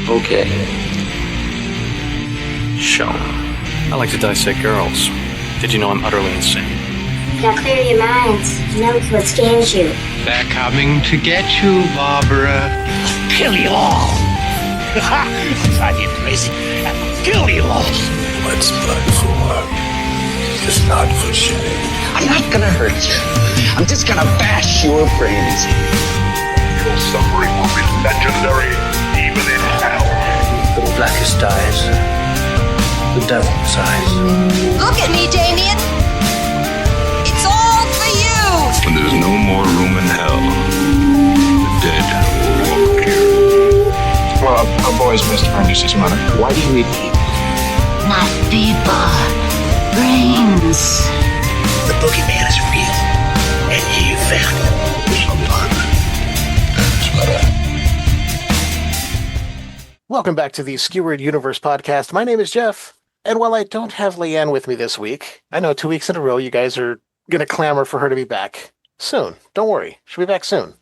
Okay. Show 'em. I like to dissect girls. Did you know I'm utterly insane? Now clear your minds. Notice what scares you. They're coming to get you, Barbara. Kill you all. I'll drive you crazy. I'll kill you all. What's blood for? It's not for shedding. I'm not gonna hurt you. I'm just gonna bash your brains. Your suffering will be legendary, even in hell. The blackest eyes, the devil's eyes. Look at me, Damien. It's all for you. When there's no more room in hell, the dead will walk here. Well, a boy's best friend is his mother. Why do you eat people? Not people. Brains. The boogeyman is real, and you found it. Welcome back to the Skewered Universe Podcast. My name is Jeff, and while I don't have Leanne with me this week, I know 2 weeks in a row you guys are going to clamor for her to be back soon. Don't worry, she'll be back soon.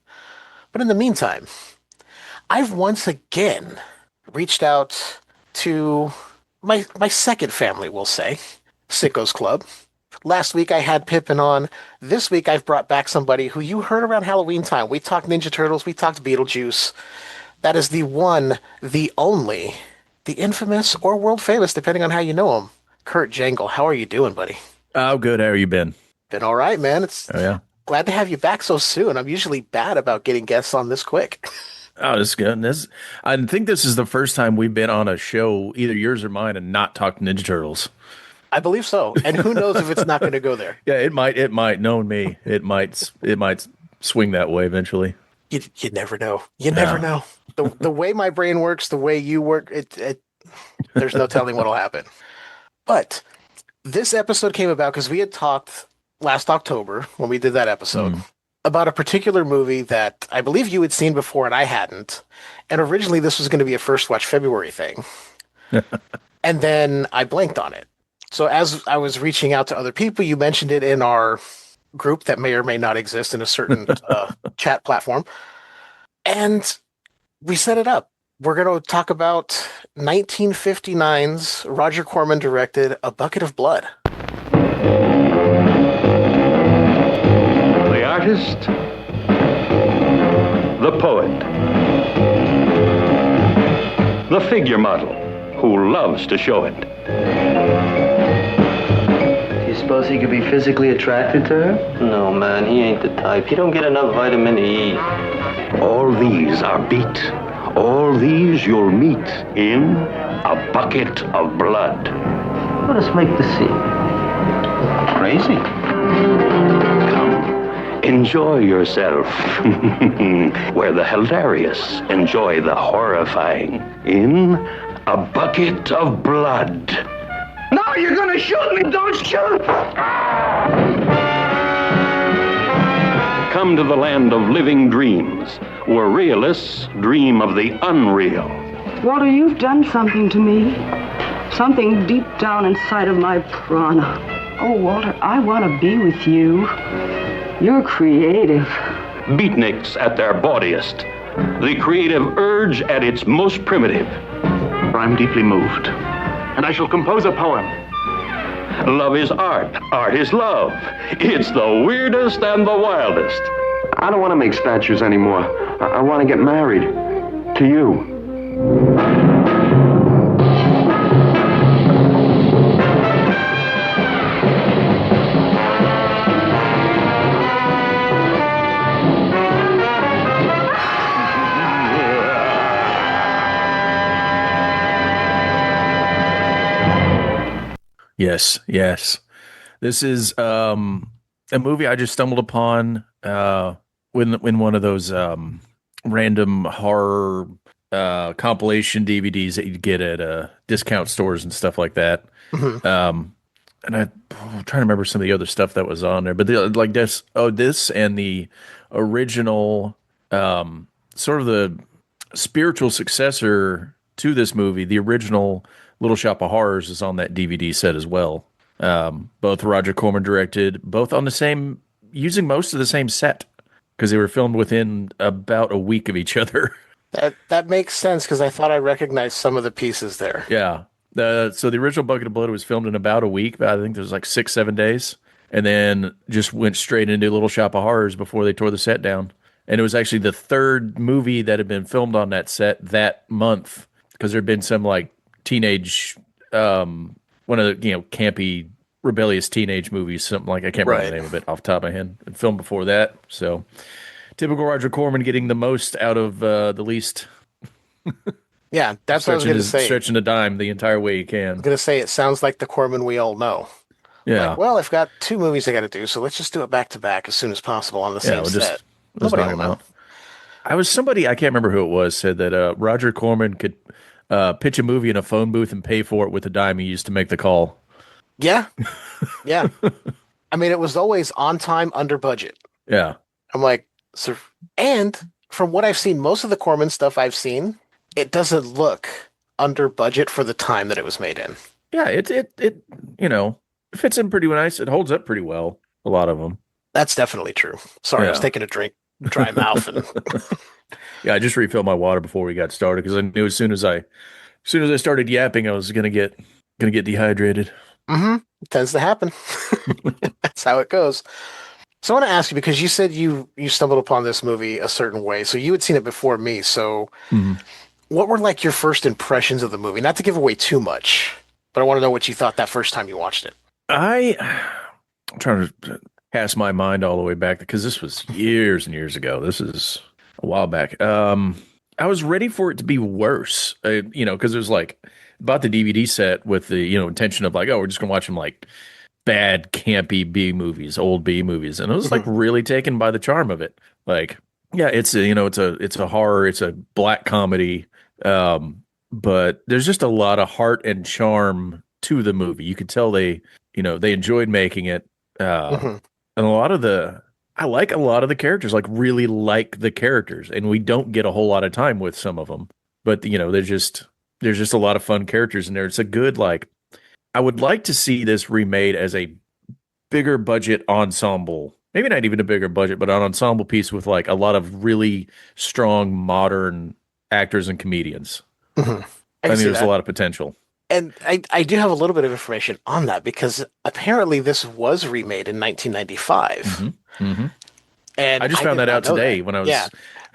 But in the meantime, I've once again reached out to my second family, we'll say, Sickos Club. Last week I had Pippin on. This week I've brought back somebody who you heard around Halloween time. We talked Ninja Turtles, we talked Beetlejuice. That is the one, the only, the infamous or world famous, depending on how you know him, Kurt Jangle. How are you doing, buddy? Oh, good. How are you been? Been all right, man. Yeah. Glad to have you back so soon. I'm usually bad about getting guests on this quick. Oh, this is good. I think this is the first time we've been on a show, either yours or mine, and not talked Ninja Turtles. I believe so. And who knows if it's not going to go there. Yeah, it might. Knowing me, it might swing that way eventually. You never know. You never know. The way my brain works, the way you work, there's no telling what'll happen. But this episode came about because we had talked last October when we did that episode about a particular movie that I believe you had seen before and I hadn't. And originally this was going to be a first watch February thing. And then I blanked on it. So as I was reaching out to other people, you mentioned it in our group that may or may not exist in a certain chat platform. And we set it up. We're going to talk about 1959's Roger Corman directed A Bucket of Blood. The artist, the poet, the figure model who loves to show it. You suppose he could be physically attracted to her? No, man, he ain't the type. He don't get enough vitamin E. All these are beat. All these you'll meet in A Bucket of Blood. Let us make the scene. Crazy. Come, enjoy yourself. Where the hilarious enjoy the horrifying in A Bucket of Blood. No, you're gonna shoot me! Don't shoot! Come to the land of living dreams, where realists dream of the unreal. Walter, you've done something to me. Something deep down inside of my prana. Oh, Walter, I want to be with you. You're creative. Beatniks at their bawdiest. The creative urge at its most primitive. I'm deeply moved, and I shall compose a poem. Love is art. Art is love. It's the weirdest and the wildest. I don't want to make statues anymore. I want to get married. To you. Yes. This is a movie I just stumbled upon when one of those random horror compilation DVDs that you'd get at discount stores and stuff like that. And I'm trying to remember some of the other stuff that was on there, but this and the original sort of the spiritual successor to this movie, the original Little Shop of Horrors, is on that DVD set as well. Both Roger Corman directed, both on the same, using most of the same set, because they were filmed within about a week of each other. That makes sense because I thought I recognized some of the pieces there. Yeah. So the original Bucket of Blood was filmed in about a week, but I think there was like 6-7 days, and then just went straight into Little Shop of Horrors before they tore the set down. And it was actually the third movie that had been filmed on that set that month, because there had been some like teenage, one of the campy, rebellious teenage movies, something like, I can't remember the name of it off the top of my head. It filmed before that, so typical Roger Corman getting the most out of the least. Yeah, that's what I was going to say. Stretching a dime the entire way you can. I was going to say, it sounds like the Corman we all know. Yeah. Like, well, I've got 2 movies I got to do, so let's just do it back to back as soon as possible on the same set. Nobody will know. Somebody, I can't remember who it was, said that Roger Corman could pitch a movie in a phone booth and pay for it with a dime he used to make the call. Yeah. Yeah. I mean, it was always on time, under budget. Yeah. I'm like, so, and from what I've seen, most of the Corman stuff I've seen, it doesn't look under budget for the time that it was made in. Yeah, it fits in pretty nice. It holds up pretty well, a lot of them. That's definitely true. Sorry, I was taking a drink, dry mouth. And yeah, I just refilled my water before we got started because I knew as soon as I started yapping, I was gonna get dehydrated. Mm-hmm. It tends to happen. That's how it goes. So I want to ask you, because you said you stumbled upon this movie a certain way, so you had seen it before me. So what were like your first impressions of the movie? Not to give away too much, but I want to know what you thought that first time you watched it. I'm trying to cast my mind all the way back because this was years and years ago. This is a while back. I was ready for it to be worse, because it was like bought the DVD set with the intention of like, oh, we're just gonna watch them like bad campy B movies, old B movies, and I was like really taken by the charm of it. Like, yeah, it's a horror, it's a black comedy, but there's just a lot of heart and charm to the movie. You could tell they enjoyed making it, and I like a lot of the characters, like really like the characters, and we don't get a whole lot of time with some of them, but there's just a lot of fun characters in there. It's a good, like, I would like to see this remade as a bigger budget ensemble, maybe not even a bigger budget, but an ensemble piece with like a lot of really strong modern actors and comedians. I think there's a lot of potential. And I do have a little bit of information on that because apparently this was remade in 1995. And I just found that out today when I was... Yeah.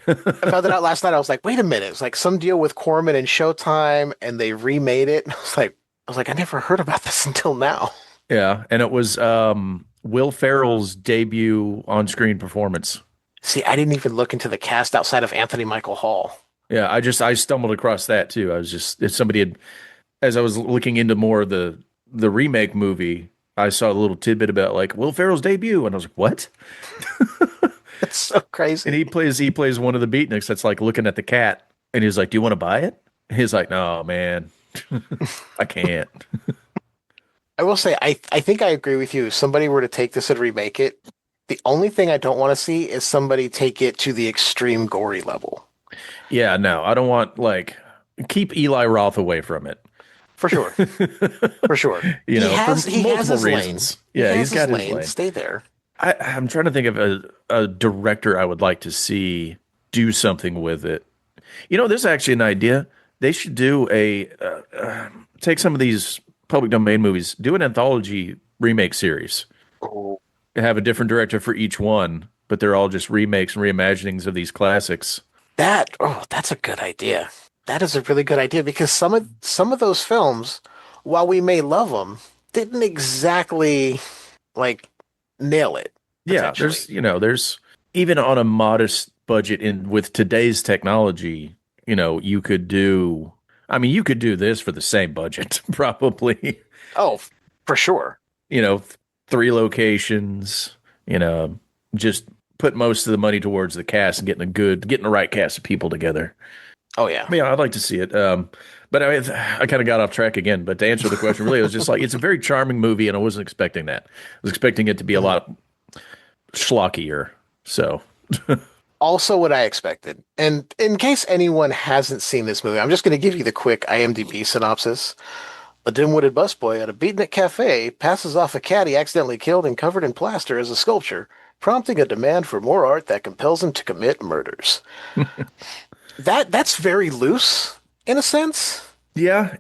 I found it out last night. I was like, wait a minute. It's like some deal with Corman and Showtime, and they remade it. I was like, I never heard about this until now. Yeah, and it was Will Ferrell's debut on-screen performance. See, I didn't even look into the cast outside of Anthony Michael Hall. Yeah, I stumbled across that too. As I was looking into more of the remake movie, I saw a little tidbit about like Will Ferrell's debut, and I was like, what? It's so crazy. And he plays one of the beatniks that's like looking at the cat, and he's like, do you want to buy it? And he's like, no, man, I can't. I will say, I think I agree with you. If somebody were to take this and remake it, the only thing I don't want to see is somebody take it to the extreme gory level. Yeah, no, I don't want, like, keep Eli Roth away from it. For sure. For sure. He has his reasons. Lanes. Yeah, he's got his lane. Stay there. I'm trying to think of a director I would like to see do something with it. This is actually an idea. They should do take some of these public domain movies, do an anthology remake series. Oh. Have a different director for each one, but they're all just remakes and reimaginings of these classics. That's a good idea. That is a really good idea because some of those films, while we may love them, didn't exactly like nail it. Yeah, there's even on a modest budget with today's technology, you could do this for the same budget probably. Oh, for sure. 3 locations, just put most of the money towards the cast and getting the right cast of people together. Oh yeah. Yeah, I'd like to see it. But I kind of got off track again. But to answer the question, really, it was just like, it's a very charming movie, and I wasn't expecting that. I was expecting it to be a lot schlockier. So, also what I expected. And in case anyone hasn't seen this movie, I'm just going to give you the quick IMDb synopsis. A dim-witted busboy at a beatnik cafe passes off a cat he accidentally killed and covered in plaster as a sculpture, prompting a demand for more art that compels him to commit murders. that's very loose in a sense. Yeah,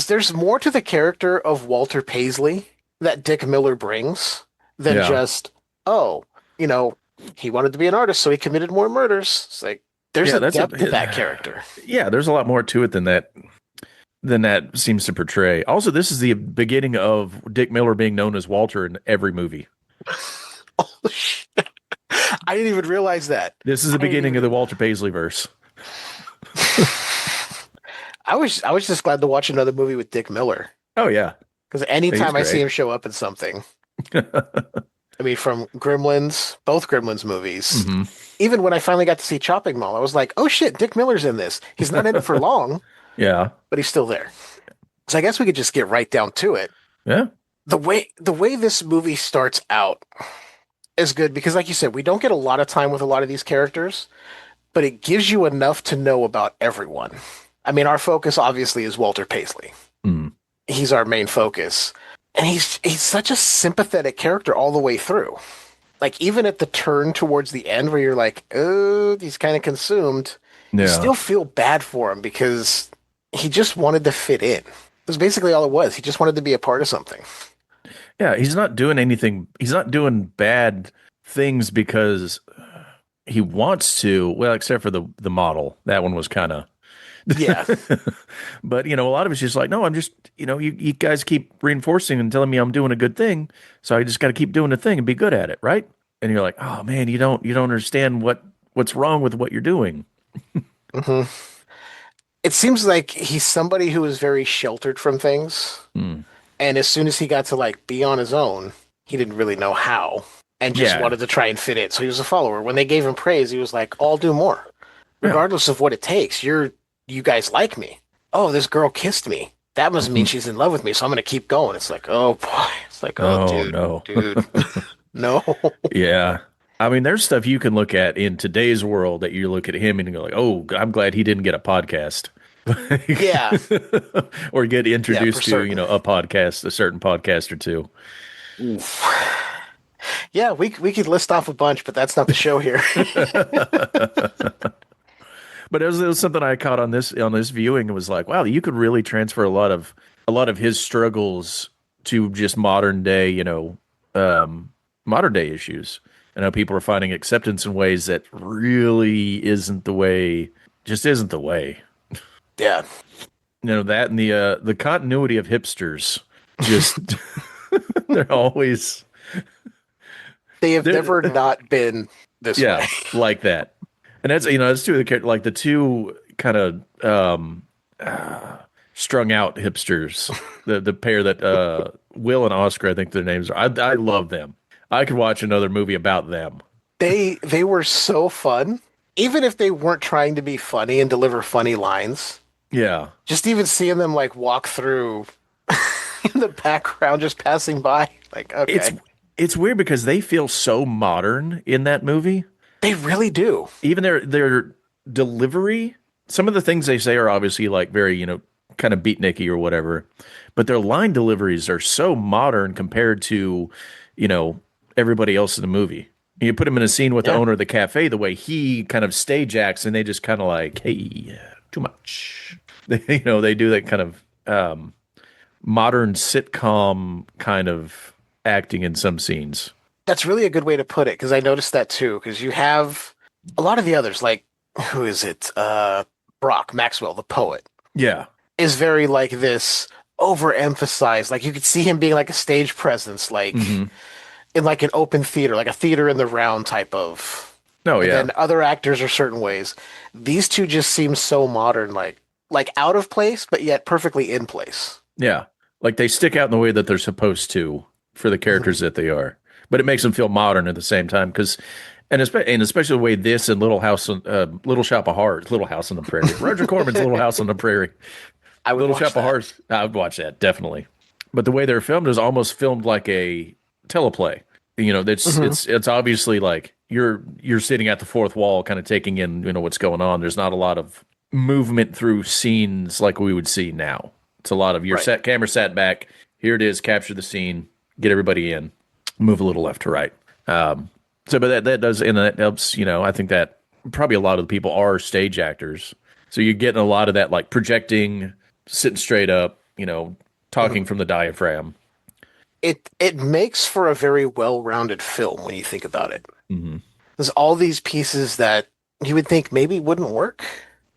There's more to the character of Walter Paisley that Dick Miller brings than just, he wanted to be an artist, so he committed more murders. It's like there's a depth to that character. Yeah, there's a lot more to it than that seems to portray. Also, this is the beginning of Dick Miller being known as Walter in every movie. Oh shit! I didn't even realize that. This is the beginning of the Walter Paisley verse. I was just glad to watch another movie with Dick Miller. Oh yeah, because anytime I see him show up in something, I mean, from Gremlins, both Gremlins movies, even when I finally got to see Chopping Mall, I was like, oh shit, Dick Miller's in this. He's not in it for long, but he's still there. So I guess we could just get right down to it. Yeah, the way this movie starts out is good because, like you said, we don't get a lot of time with a lot of these characters, but it gives you enough to know about everyone. I mean, our focus obviously is Walter Paisley. He's our main focus. And he's such a sympathetic character all the way through. Like, even at the turn towards the end where you're like, oh, he's kind of consumed, you still feel bad for him because he just wanted to fit in. It was basically all it was. He just wanted to be a part of something. Yeah, he's not doing anything. He's not doing bad things because he wants to. Well, except for the model. That one was kind of... Yeah. But, a lot of it's just like, no, I'm just, you guys keep reinforcing and telling me I'm doing a good thing. So I just got to keep doing the thing and be good at it. Right. And you're like, oh man, you don't understand what's wrong with what you're doing. It seems like he's somebody who is very sheltered from things. And as soon as he got to be on his own, he didn't really know how and just wanted to try and fit in. So he was a follower. When they gave him praise, he was like, I'll do more. Regardless of what it takes. You guys like me. Oh, this girl kissed me. That must mean she's in love with me, so I'm going to keep going. It's like, oh, boy. It's like, dude. No. Yeah. I mean, there's stuff you can look at in today's world that you look at him and you go like, oh, I'm glad he didn't get a podcast. Yeah. Or get introduced to, a podcast, a certain podcast or two. Oof. Yeah, we could list off a bunch, but that's not the show here. But it was something I caught on this viewing. It was like, wow, you could really transfer a lot of his struggles to just modern day issues. I know people are finding acceptance in ways that really isn't the way. Yeah. That and the continuity of hipsters. Just they're always. They have never not been this way. Like that. And that's that's two of the two kind of strung out hipsters, the pair that Will and Oscar, I think their names are. I love them. I could watch another movie about them. They were so fun, even if they weren't trying to be funny and deliver funny lines. Yeah, just even seeing them walk through in the background, just passing by. Like, okay, it's weird because they feel so modern in that movie. They really do. Even their delivery, some of the things they say are obviously very, kind of beatniky or whatever, but their line deliveries are so modern compared to, everybody else in the movie. You put him in a scene with the owner of the cafe, the way he kind of stage acts, and they just kind of hey, too much. They do that kind of modern sitcom kind of acting in some scenes. That's really a good way to put it, because I noticed that too, because you have a lot of the others, who is it? Brock Maxwell, the poet. Yeah. Is very this overemphasized. You could see him being a stage presence, in an open theater, a theater in the round type of. Oh, yeah. And then other actors are certain ways. These two just seem so modern, out of place, but yet perfectly in place. Yeah. They stick out in the way that they're supposed to for the characters that they are. But it makes them feel modern at the same time, and especially the way this and Little Shop of Horrors, Little House on the Prairie, Roger Corman's Little House on the Prairie, Little Shop of Horrors. I would watch that definitely. But the way they're filmed is almost filmed like a teleplay. It's obviously you're sitting at the fourth wall, kind of taking in what's going on. There's not a lot of movement through scenes like we would see now. It's a lot of camera sat back. Here it is. Capture the scene. Get everybody in. Move a little left to right. But that does, and that helps, I think that probably a lot of the people are stage actors. So you're getting a lot of that, like projecting, sitting straight up, talking from the diaphragm. It makes for a very well-rounded film when you think about it. There's all these pieces that you would think maybe wouldn't work,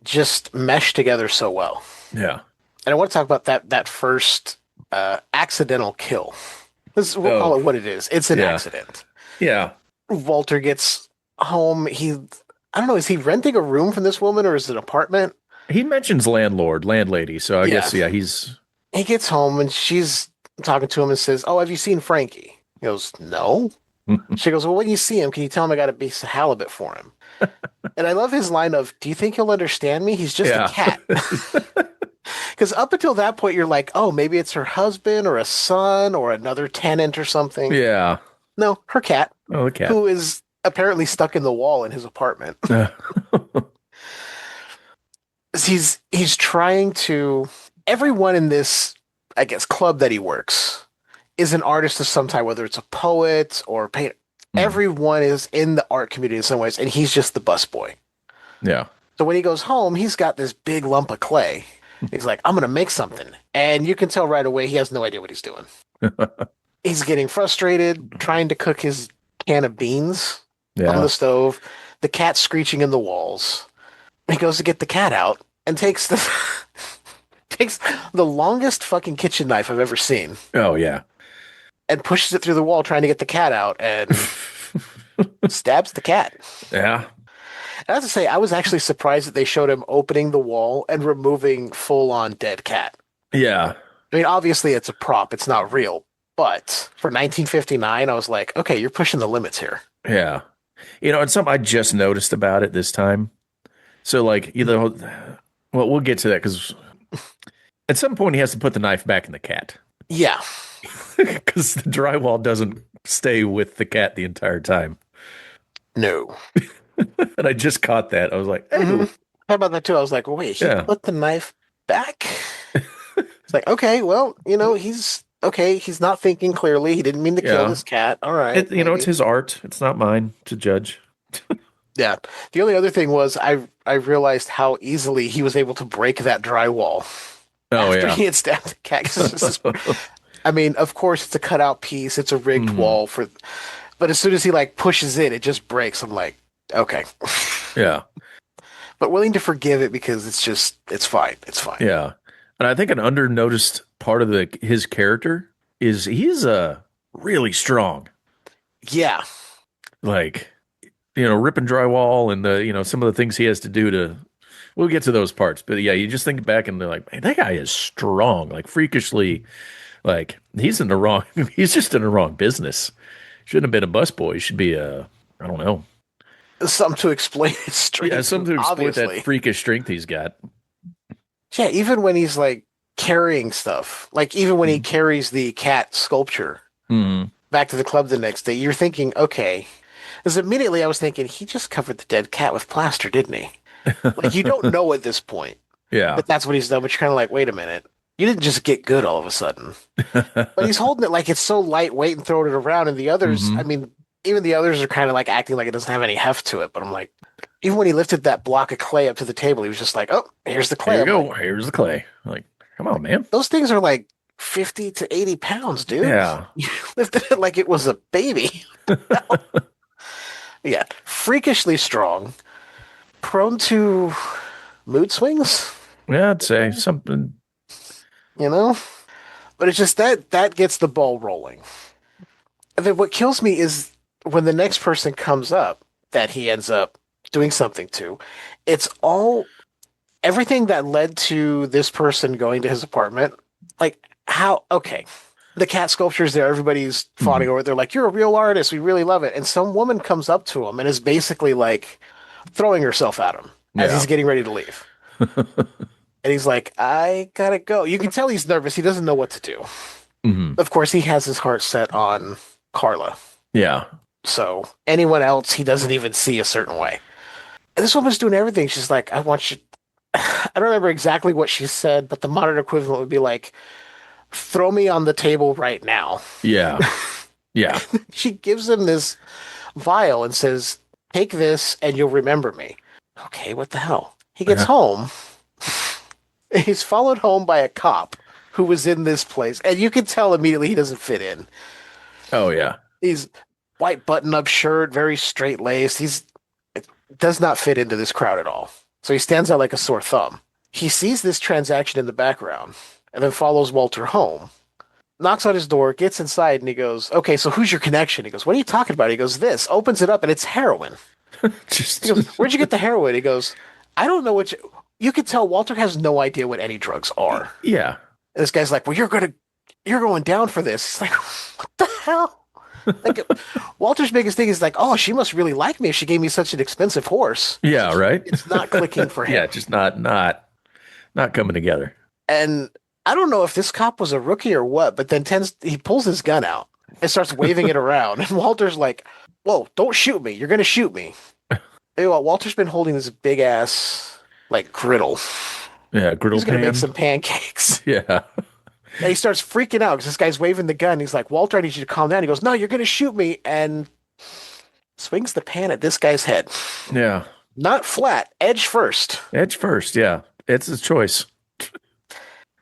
just mesh together so well. Yeah. And I want to talk about that first accidental kill. We'll call it what it is. It's an accident. Yeah. Walter gets home. I don't know, is he renting a room from this woman or is it an apartment? He mentions landlady. So I guess, He gets home and she's talking to him and says, "Oh, have you seen Frankie?" He goes, "No." She goes, "Well, when you see him, can you tell him I got a piece of halibut for him?" And I love his line of, "Do you think he'll understand me? He's just a cat." Because up until that point, you're like, oh, maybe it's her husband or a son or another tenant or something. Yeah. No, her cat. Oh, the cat. Who is apparently stuck in the wall in his apartment. He's trying to... Everyone in this, I guess, club that he works is an artist of some type, whether it's a poet or a painter. Everyone is in the art community in some ways, and he's just the busboy. Yeah. So when he goes home, he's got this big lump of clay. He's like, I'm going to make something. And you can tell right away he has no idea what he's doing. He's getting frustrated, trying to cook his can of beans on the stove. The cat's screeching in the walls. He goes to get the cat out and takes the longest fucking kitchen knife I've ever seen. Oh, yeah. And pushes it through the wall trying to get the cat out and stabs the cat. Yeah. I have to say, I was actually surprised that they showed him opening the wall and removing full-on dead cat. Yeah. I mean, obviously it's a prop. It's not real. But for 1959, I was like, okay, you're pushing the limits here. Yeah. It's something I just noticed about it this time. So, like, well, we'll get to that because at some point he has to put the knife back in the cat. Yeah. Because the drywall doesn't stay with the cat the entire time. No. And I just caught that. I was like, hey. How about that too? I was like, well, wait, he put the knife back? It's like, okay, well, he's not thinking clearly. He didn't mean to kill this cat. All right. It's his art. It's not mine to judge. Yeah. The only other thing was I realized how easily he was able to break that drywall. Oh, after he had stabbed the cat. I mean, of course, it's a cutout piece. It's a rigged wall but as soon as he pushes it just breaks. I'm like, okay. Yeah. But willing to forgive it because it's fine. It's fine. Yeah. And I think an under-noticed part of his character is he's really strong. Yeah. Like, ripping drywall and some of the things he has to do we'll get to those parts. But yeah, you just think back and they're like, man, that guy is strong, like freakishly, like he's just in the wrong business. Shouldn't have been a busboy. He should be I don't know. Something to explain his strength. Yeah, something to exploit that freakish strength he's got. Yeah, even when he's carrying stuff, even when he carries the cat sculpture back to the club the next day, you're thinking, okay. Because immediately I was thinking, he just covered the dead cat with plaster, didn't he? You don't know at this point. Yeah. But that's what he's done. But you're kind of like, wait a minute. You didn't just get good all of a sudden. But he's holding it like it's so lightweight and throwing it around. And the others, I mean, even the others are kind of acting like it doesn't have any heft to it. But I'm like, even when he lifted that block of clay up to the table, he was just like, oh, here's the clay. Here you go. Here's the clay. Like, come on, man. Those things are 50 to 80 pounds, dude. Yeah. You lifted it like it was a baby. Yeah. Freakishly strong. Prone to mood swings. Yeah, I'd say something. But it's just that gets the ball rolling. And then what kills me is when the next person comes up that he ends up doing something to, it's everything that led to this person going to his apartment. Okay, the cat sculpture's there. Everybody's fawning over it. They're like, you're a real artist. We really love it. And some woman comes up to him and is basically throwing herself at him as he's getting ready to leave. And he's like, I gotta go. You can tell he's nervous. He doesn't know what to do. Of course, he has his heart set on Carla. Yeah. So anyone else, he doesn't even see a certain way. And this woman's doing everything. She's like, I want you... I don't remember exactly what she said, but the modern equivalent would be throw me on the table right now. Yeah. Yeah. She gives him this vial and says, take this and you'll remember me. okay, what the hell? He gets home. He's followed home by a cop who was in this place. And you can tell immediately he doesn't fit in. Oh, yeah. He's white button-up shirt, very straight-laced. It does not fit into this crowd at all. So he stands out like a sore thumb. He sees this transaction in the background and then follows Walter home. Knocks on his door, gets inside, and he goes, okay, so who's your connection? He goes, what are you talking about? He goes, this. Opens it up, and it's heroin. He goes, where'd you get the heroin? He goes, I don't know what you can tell Walter has no idea what any drugs are. Yeah. And this guy's like, well, you're going down for this. He's like, what the hell? Like, Walter's biggest thing is like, oh, she must really like me if she gave me such an expensive horse. Yeah, right? It's not clicking for him. Yeah, just not coming together. And I don't know if this cop was a rookie or what, but then he pulls his gun out and starts waving it around. And Walter's like, whoa, don't shoot me. You're going to shoot me. Anyway, Walter's been holding this big ass, like, griddle. Yeah, griddle He's going to pan. make some pancakes. Yeah. And he starts freaking out because this guy's waving the gun. He's like, Walter, I need you to calm down. He goes, no, you're going to shoot me. And swings the pan at this guy's head. Yeah. Not flat, edge first. Edge first, yeah. It's his choice.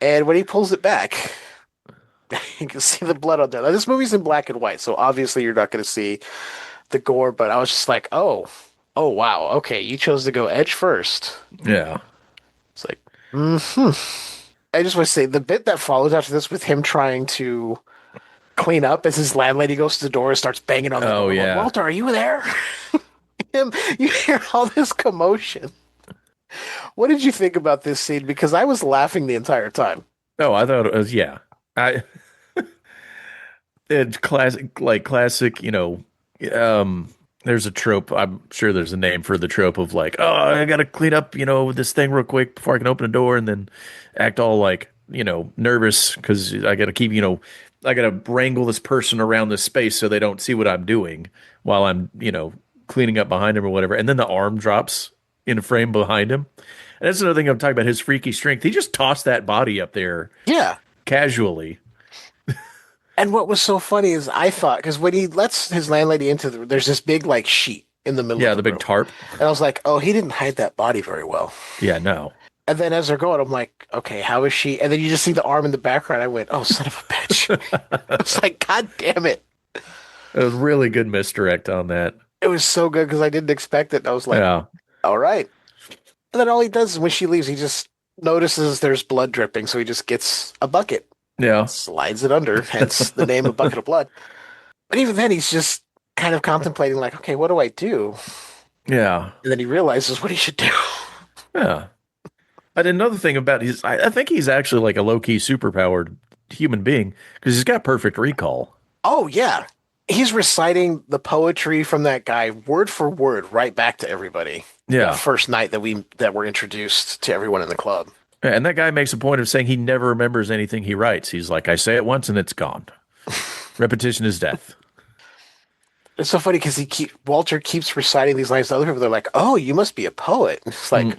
And when he pulls it back, you can see the blood on there. Now, this movie's in black and white, so obviously you're not going to see the gore, but I was just like, oh, wow. Okay, you chose to go edge first. Yeah. It's like, I just want to say, the bit that follows after this with him trying to clean up as his landlady goes to the door and starts banging on the door. Yeah. Walter, are you there? You hear all this commotion. What did you think about this scene? Because I was laughing the entire time. Oh, I thought it was, yeah. It's classic, there's a trope. I'm sure there's a name for the trope of like, oh, I got to clean up, this thing real quick before I can open the door, and then act all like, nervous because I got to keep, I got to wrangle this person around this space so they don't see what I'm doing while I'm, cleaning up behind him or whatever. And then the arm drops in a frame behind him. And that's another thing I'm talking about, his freaky strength. He just tossed that body up there. Yeah. Casually. And what was so funny is I thought, because when he lets his landlady into there's this big like sheet in the middle of the big room. tarp. And I was like, oh, he didn't hide that body very well. Yeah, no. And then as they're going, I'm like, okay, how is she? And then you just see the arm in the background. I went, oh, son of a bitch. I was like, God damn it. It was really good misdirect on that. It was so good because I didn't expect it. And I was like, all right. And then all he does is when she leaves, he just notices there's blood dripping. So he just gets a bucket. Yeah. Slides it under, hence the name A Bucket of Blood. But even then, he's just kind of contemplating like, okay, what do I do? Yeah. And then he realizes what he should do. Yeah. And another thing about I think he's actually like a low-key superpowered human being because he's got perfect recall. Oh, yeah. He's reciting the poetry from that guy word for word right back to everybody. Yeah. The first night that we're introduced to everyone in the club. And that guy makes a point of saying he never remembers anything he writes. He's like, I say it once and it's gone. Repetition is death. It's so funny because Walter keeps reciting these lines to other people. They're like, oh, you must be a poet. It's like,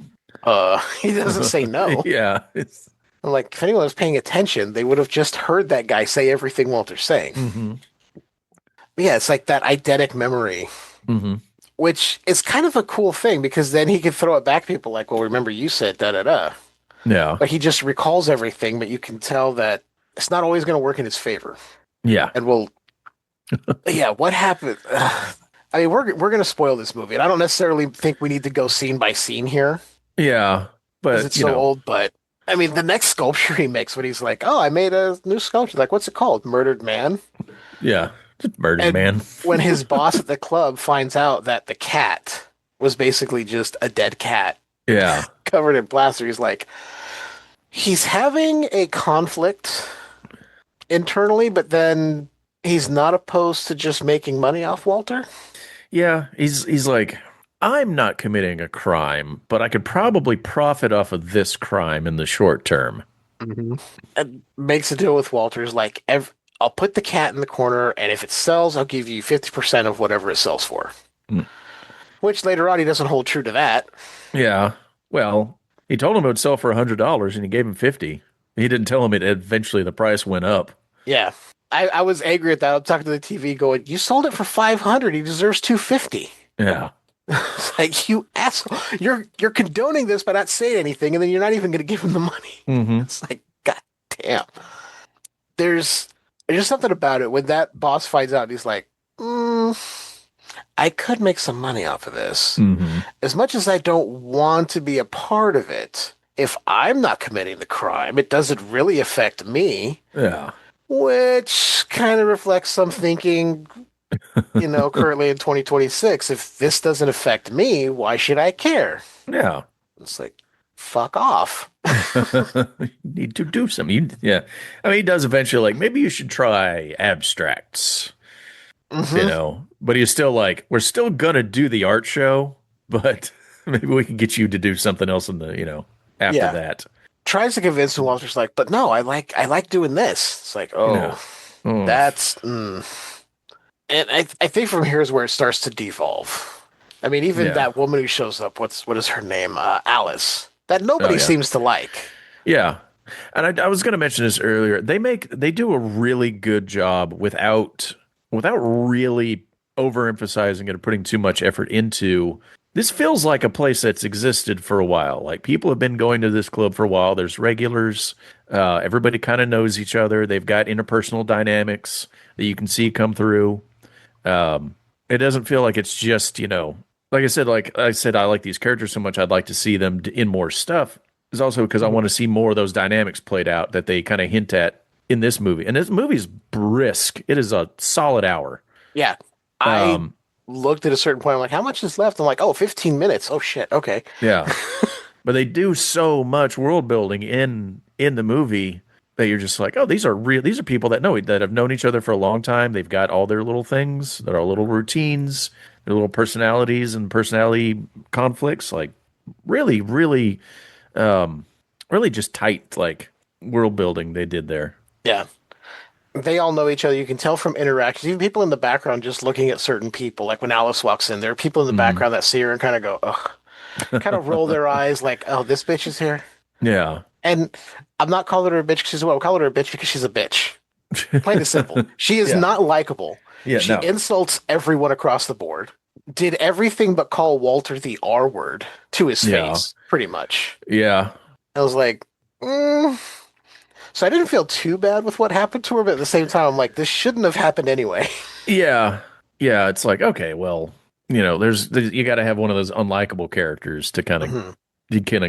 he doesn't say no. Yeah. I'm like, if anyone was paying attention, they would have just heard that guy say everything Walter's saying. Mm-hmm. But yeah, it's like that eidetic memory, which is kind of a cool thing because then he could throw it back to people like, well, remember you said da-da-da. Yeah. But he just recalls everything, but you can tell that it's not always going to work in his favor. Yeah. And what happened? I mean, we're going to spoil this movie, and I don't necessarily think we need to go scene by scene here. Yeah. But it's so old, but I mean, the next sculpture he makes when he's like, oh, I made a new sculpture. Like, what's it called? Murdered Man? Yeah. Just Murdered Man. When his boss at the club finds out that the cat was basically just a dead cat. Yeah. Covered in plaster, he's like, he's having a conflict internally, but then he's not opposed to just making money off Walter. Yeah, he's like, I'm not committing a crime, but I could probably profit off of this crime in the short term. Mm-hmm. And makes a deal with Walter's like, I'll put the cat in the corner, and if it sells, I'll give you 50% of whatever it sells for. Which later on, he doesn't hold true to that. Yeah. Well, he told him it would sell for $100, and he gave him $50. He didn't tell him it eventually the price went up. Yeah. I was angry at that. I'm talking to the TV going, you sold it for $500. He deserves $250. Yeah. It's like, you asshole. You're condoning this by not saying anything, and then you're not even going to give him the money. Mm-hmm. It's like, God damn. There's just something about it when that boss finds out. He's like, I could make some money off of this. Mm-hmm. As much as I don't want to be a part of it, if I'm not committing the crime, it doesn't really affect me. Yeah. Which kind of reflects some thinking, currently in 2026. If this doesn't affect me, why should I care? Yeah. It's like, fuck off. You need to do something. Yeah. I mean, he does eventually, like, maybe you should try abstracts. Mm-hmm. But he's still like, we're still going to do the art show, but maybe we can get you to do something else in the, after that. Tries to convince him. Walter's like, but no, I like doing this. It's like, that's. And I think from here is where it starts to devolve. I mean, even that woman who shows up, what is her name? Alice. That nobody seems to like. Yeah. And I was going to mention this earlier. They do a really good job without really overemphasizing it or putting too much effort into. This feels like a place that's existed for a while. Like, people have been going to this club for a while. There's regulars. Everybody kind of knows each other. They've got interpersonal dynamics that you can see come through. It doesn't feel like it's just, like I said, I like these characters so much. I'd like to see them in more stuff. It's also because I want to see more of those dynamics played out that they kind of hint at in this movie. And this movie's brisk. It is a solid hour. Yeah. I looked at a certain point. I'm like, how much is left? I'm like, 15 minutes. Oh, shit. Okay. Yeah. But they do so much world building in the movie that you're just like, oh, these are people that have known each other for a long time. They've got all their little things, their little routines, their little personalities and personality conflicts. Like, really, really, really just tight, like, world building they did there. Yeah. They all know each other. You can tell from interactions. Even people in the background just looking at certain people. Like when Alice walks in, there are people in the background that see her and kind of go, ugh. Kind of roll their eyes like, oh, this bitch is here? Yeah. And I'm not calling her a bitch because she's a woman. I'm calling her a bitch because she's a bitch. Plain and simple. She is not likable. Yeah, she insults everyone across the board. Did everything but call Walter the R word to his face, pretty much. Yeah. I was like, So I didn't feel too bad with what happened to her, but at the same time, I'm like, this shouldn't have happened anyway. Yeah. Yeah. It's like, okay, well, there's you got to have one of those unlikable characters to kind of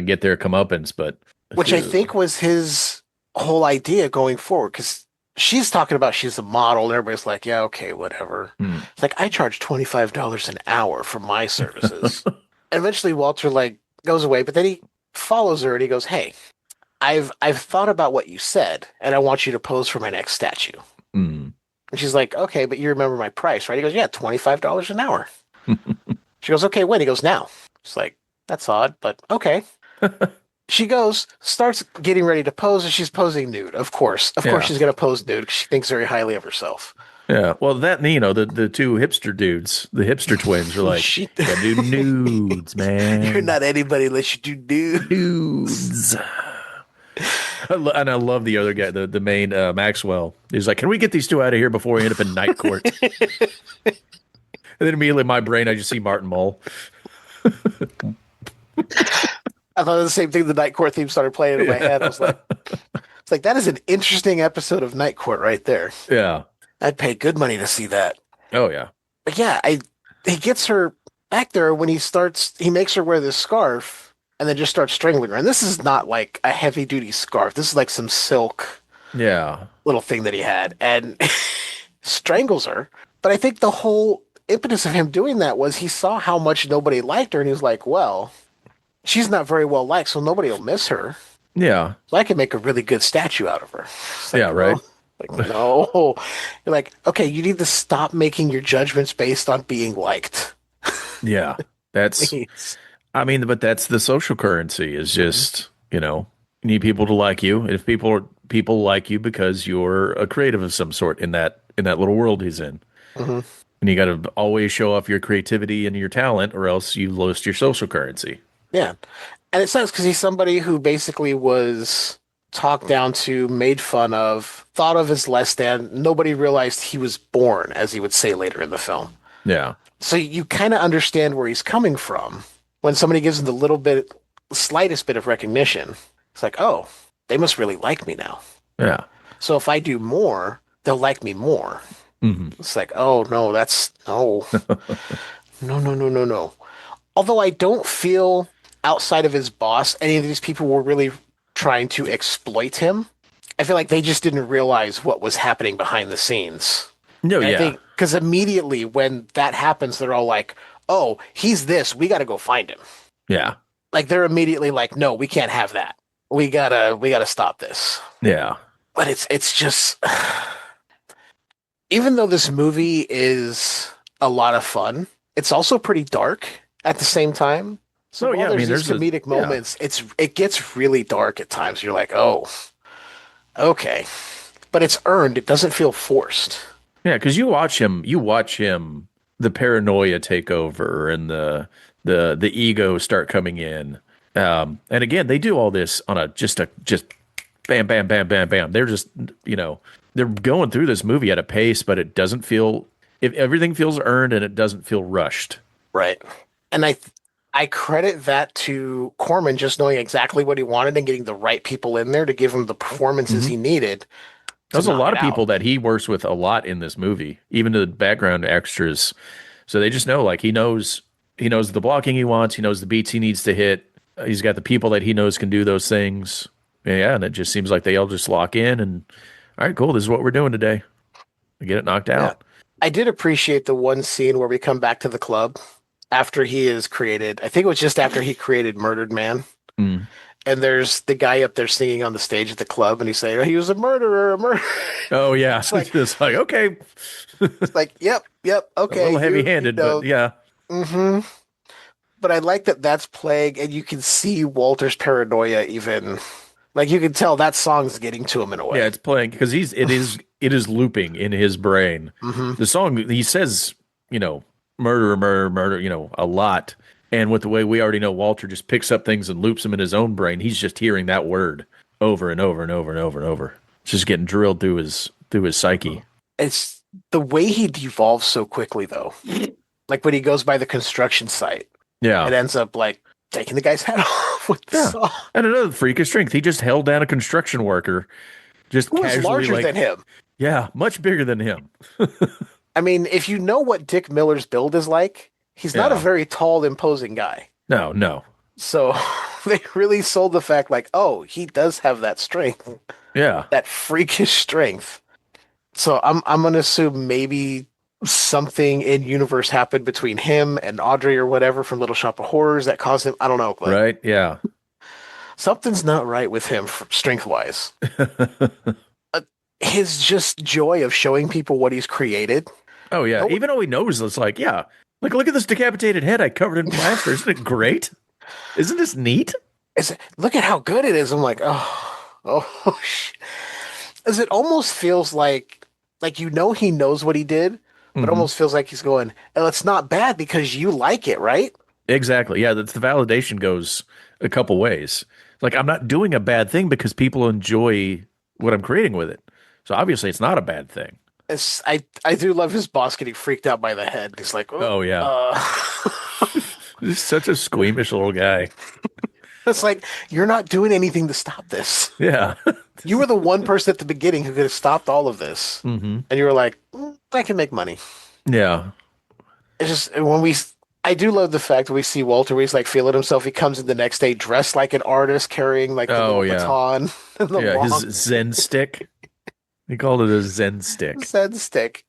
get their comeuppance, but which I think was his whole idea going forward, because she's talking about she's a model, and everybody's like, yeah, okay, whatever. It's like, I charge $25 an hour for my services. And eventually Walter goes away, but then he follows her and he goes, hey, I've thought about what you said, and I want you to pose for my next statue. And she's like, okay, but you remember my price, right? He goes, yeah, $25 an hour. She goes, okay, when? He goes, now. She's like, that's odd, but okay. She goes, starts getting ready to pose, and she's posing nude. Of course she's going to pose nude because she thinks very highly of herself. Yeah, well, that, the two hipster dudes, the hipster twins, are like, you gotta do nudes, man. You're not anybody unless you do nudes. And I love the other guy, the main Maxwell. He's like, can we get these two out of here before we end up in night court? And then immediately in my brain, I just see Martin Mull. I thought the same thing. The Night Court theme started playing in my head. I was like, it's like, that is an interesting episode of Night Court right there. Yeah. I'd pay good money to see that. Oh, yeah. But yeah, he gets her back there when he makes her wear this scarf and then just starts strangling her. And this is not like a heavy duty scarf. This is like some silk little thing that he had, and strangles her. But I think the whole impetus of him doing that was he saw how much nobody liked her, and he was like, well, she's not very well liked, so nobody will miss her. Yeah. So I can make a really good statue out of her. Like, yeah, right. Like, no. You're like, okay, you need to stop making your judgments based on being liked. Yeah. That's, I mean, but that's the social currency is just, you need people to like you. If people like you because you're a creative of some sort in that little world he's in. Mm-hmm. And you got to always show off your creativity and your talent, or else you lose your social currency. Yeah. And it sucks because he's somebody who basically was talked down to, made fun of, thought of as less than. Nobody realized he was born, as he would say later in the film. Yeah. So you kind of understand where he's coming from when somebody gives him slightest bit of recognition. It's like, oh, they must really like me now. Yeah. So if I do more, they'll like me more. Mm-hmm. It's like, oh, no, no. No. Although I don't feel outside of his boss, any of these people were really trying to exploit him. I feel like they just didn't realize what was happening behind the scenes. No, yeah. I think because immediately when that happens, they're all like, oh, he's this. We got to go find him. Yeah. Like they're immediately like, no, we can't have that. We gotta stop this. Yeah. But it's just, even though this movie is a lot of fun, it's also pretty dark at the same time. So yeah, there's these comedic moments. It gets really dark at times. You're like, oh, okay, but it's earned. It doesn't feel forced. Yeah, because you watch him, the paranoia take over and the ego start coming in. And again, they do all this on just bam, bam, bam, bam, bam. They're just, they're going through this movie at a pace, but it doesn't feel, if everything feels earned and it doesn't feel rushed. Right. And I credit that to Corman just knowing exactly what he wanted and getting the right people in there to give him the performances he needed. There's a lot of people that he works with a lot in this movie, even the background extras. So they just know, like, he knows the blocking he wants. He knows the beats he needs to hit. He's got the people that he knows can do those things. Yeah, and it just seems like they all just lock in and, all right, cool, this is what we're doing today. We get it knocked out. Yeah. I did appreciate the one scene where we come back to the club after he is created. I think it was just after he created Murdered Man. Mm. And there's the guy up there singing on the stage at the club, and he's saying, oh, he was a murderer. Oh, yeah. It's like, okay. It's like, yep, okay. A little heavy-handed, but yeah. Mm-hmm. But I like that that's playing, and you can see Walter's paranoia even. Like, you can tell that song's getting to him in a way. Yeah, it's playing, because it is looping in his brain. Mm-hmm. The song, he says, murder, a lot. And with the way we already know Walter just picks up things and loops them in his own brain, he's just hearing that word over and over and over and over and over. It's just getting drilled through his psyche. It's the way he devolves so quickly, though. Like when he goes by the construction site. Yeah. It ends up like taking the guy's head off with the saw. And another freak of strength. He just held down a construction worker. Just who was larger than him. Yeah, much bigger than him. I mean, if you know what Dick Miller's build is like, he's not a very tall, imposing guy. No. So they really sold the fact like, oh, he does have that strength. Yeah. That freakish strength. So I'm going to assume maybe something in universe happened between him and Audrey or whatever from Little Shop of Horrors that caused him. I don't know. Right. Yeah. Something's not right with him strength-wise. His just joy of showing people what he's created. Oh, yeah. Even though he knows, it's like, yeah. Like, look at this decapitated head I covered in plaster. Isn't it great? Isn't this neat? Look at how good it is. I'm like, oh, shit. As it almost feels like he knows what he did, but almost feels like he's going, oh, it's not bad because you like it, right? Exactly. Yeah, that's the validation goes a couple ways. Like, I'm not doing a bad thing because people enjoy what I'm creating with it. So obviously it's not a bad thing. I do love his boss getting freaked out by the head. He's like, oh yeah. He's such a squeamish little guy. It's like, you're not doing anything to stop this. Yeah. You were the one person at the beginning who could have stopped all of this. Mm-hmm. And you were like, I can make money. Yeah. It's just, I do love the fact that we see Walter where he's like feeling himself. He comes in the next day dressed like an artist, carrying like the little baton. And the his Zen stick. He called it a Zen stick. Zen stick.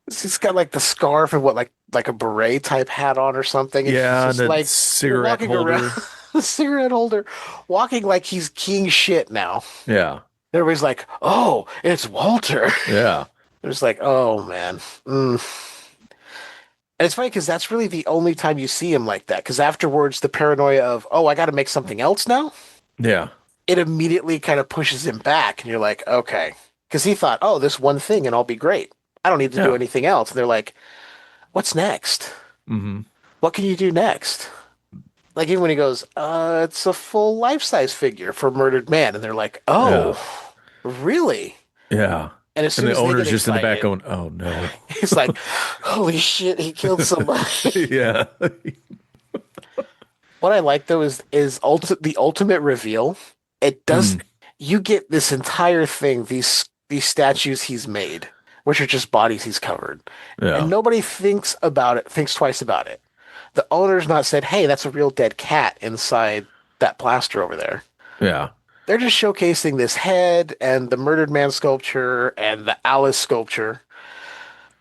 He's got like the scarf and like a beret type hat on or something. Yeah, and the like cigarette holder. Cigarette holder, walking like he's king shit now. Yeah. Everybody's like, oh, it's Walter. Yeah. It's like, oh man. And it's funny because that's really the only time you see him like that. Because afterwards, the paranoia of, oh, I got to make something else now. Yeah. It immediately kind of pushes him back. And you're like, okay. Because he thought, oh, this one thing and I'll be great. I don't need to do anything else. And they're like, what's next? Mm-hmm. What can you do next? Like even when he goes, it's a full life-size figure for Murdered Man. And they're like, oh, really? Yeah. And as soon the as they owner's get just in the back excited, going, "Oh no!" he's like, "Holy shit, he killed somebody!" Yeah. What I like though is the ultimate reveal. It does. You get this entire thing. These statues he's made, which are just bodies he's covered, and nobody thinks twice about it. The owner's not said, "Hey, that's a real dead cat inside that plaster over there." Yeah. They're just showcasing this head and the murdered man sculpture and the Alice sculpture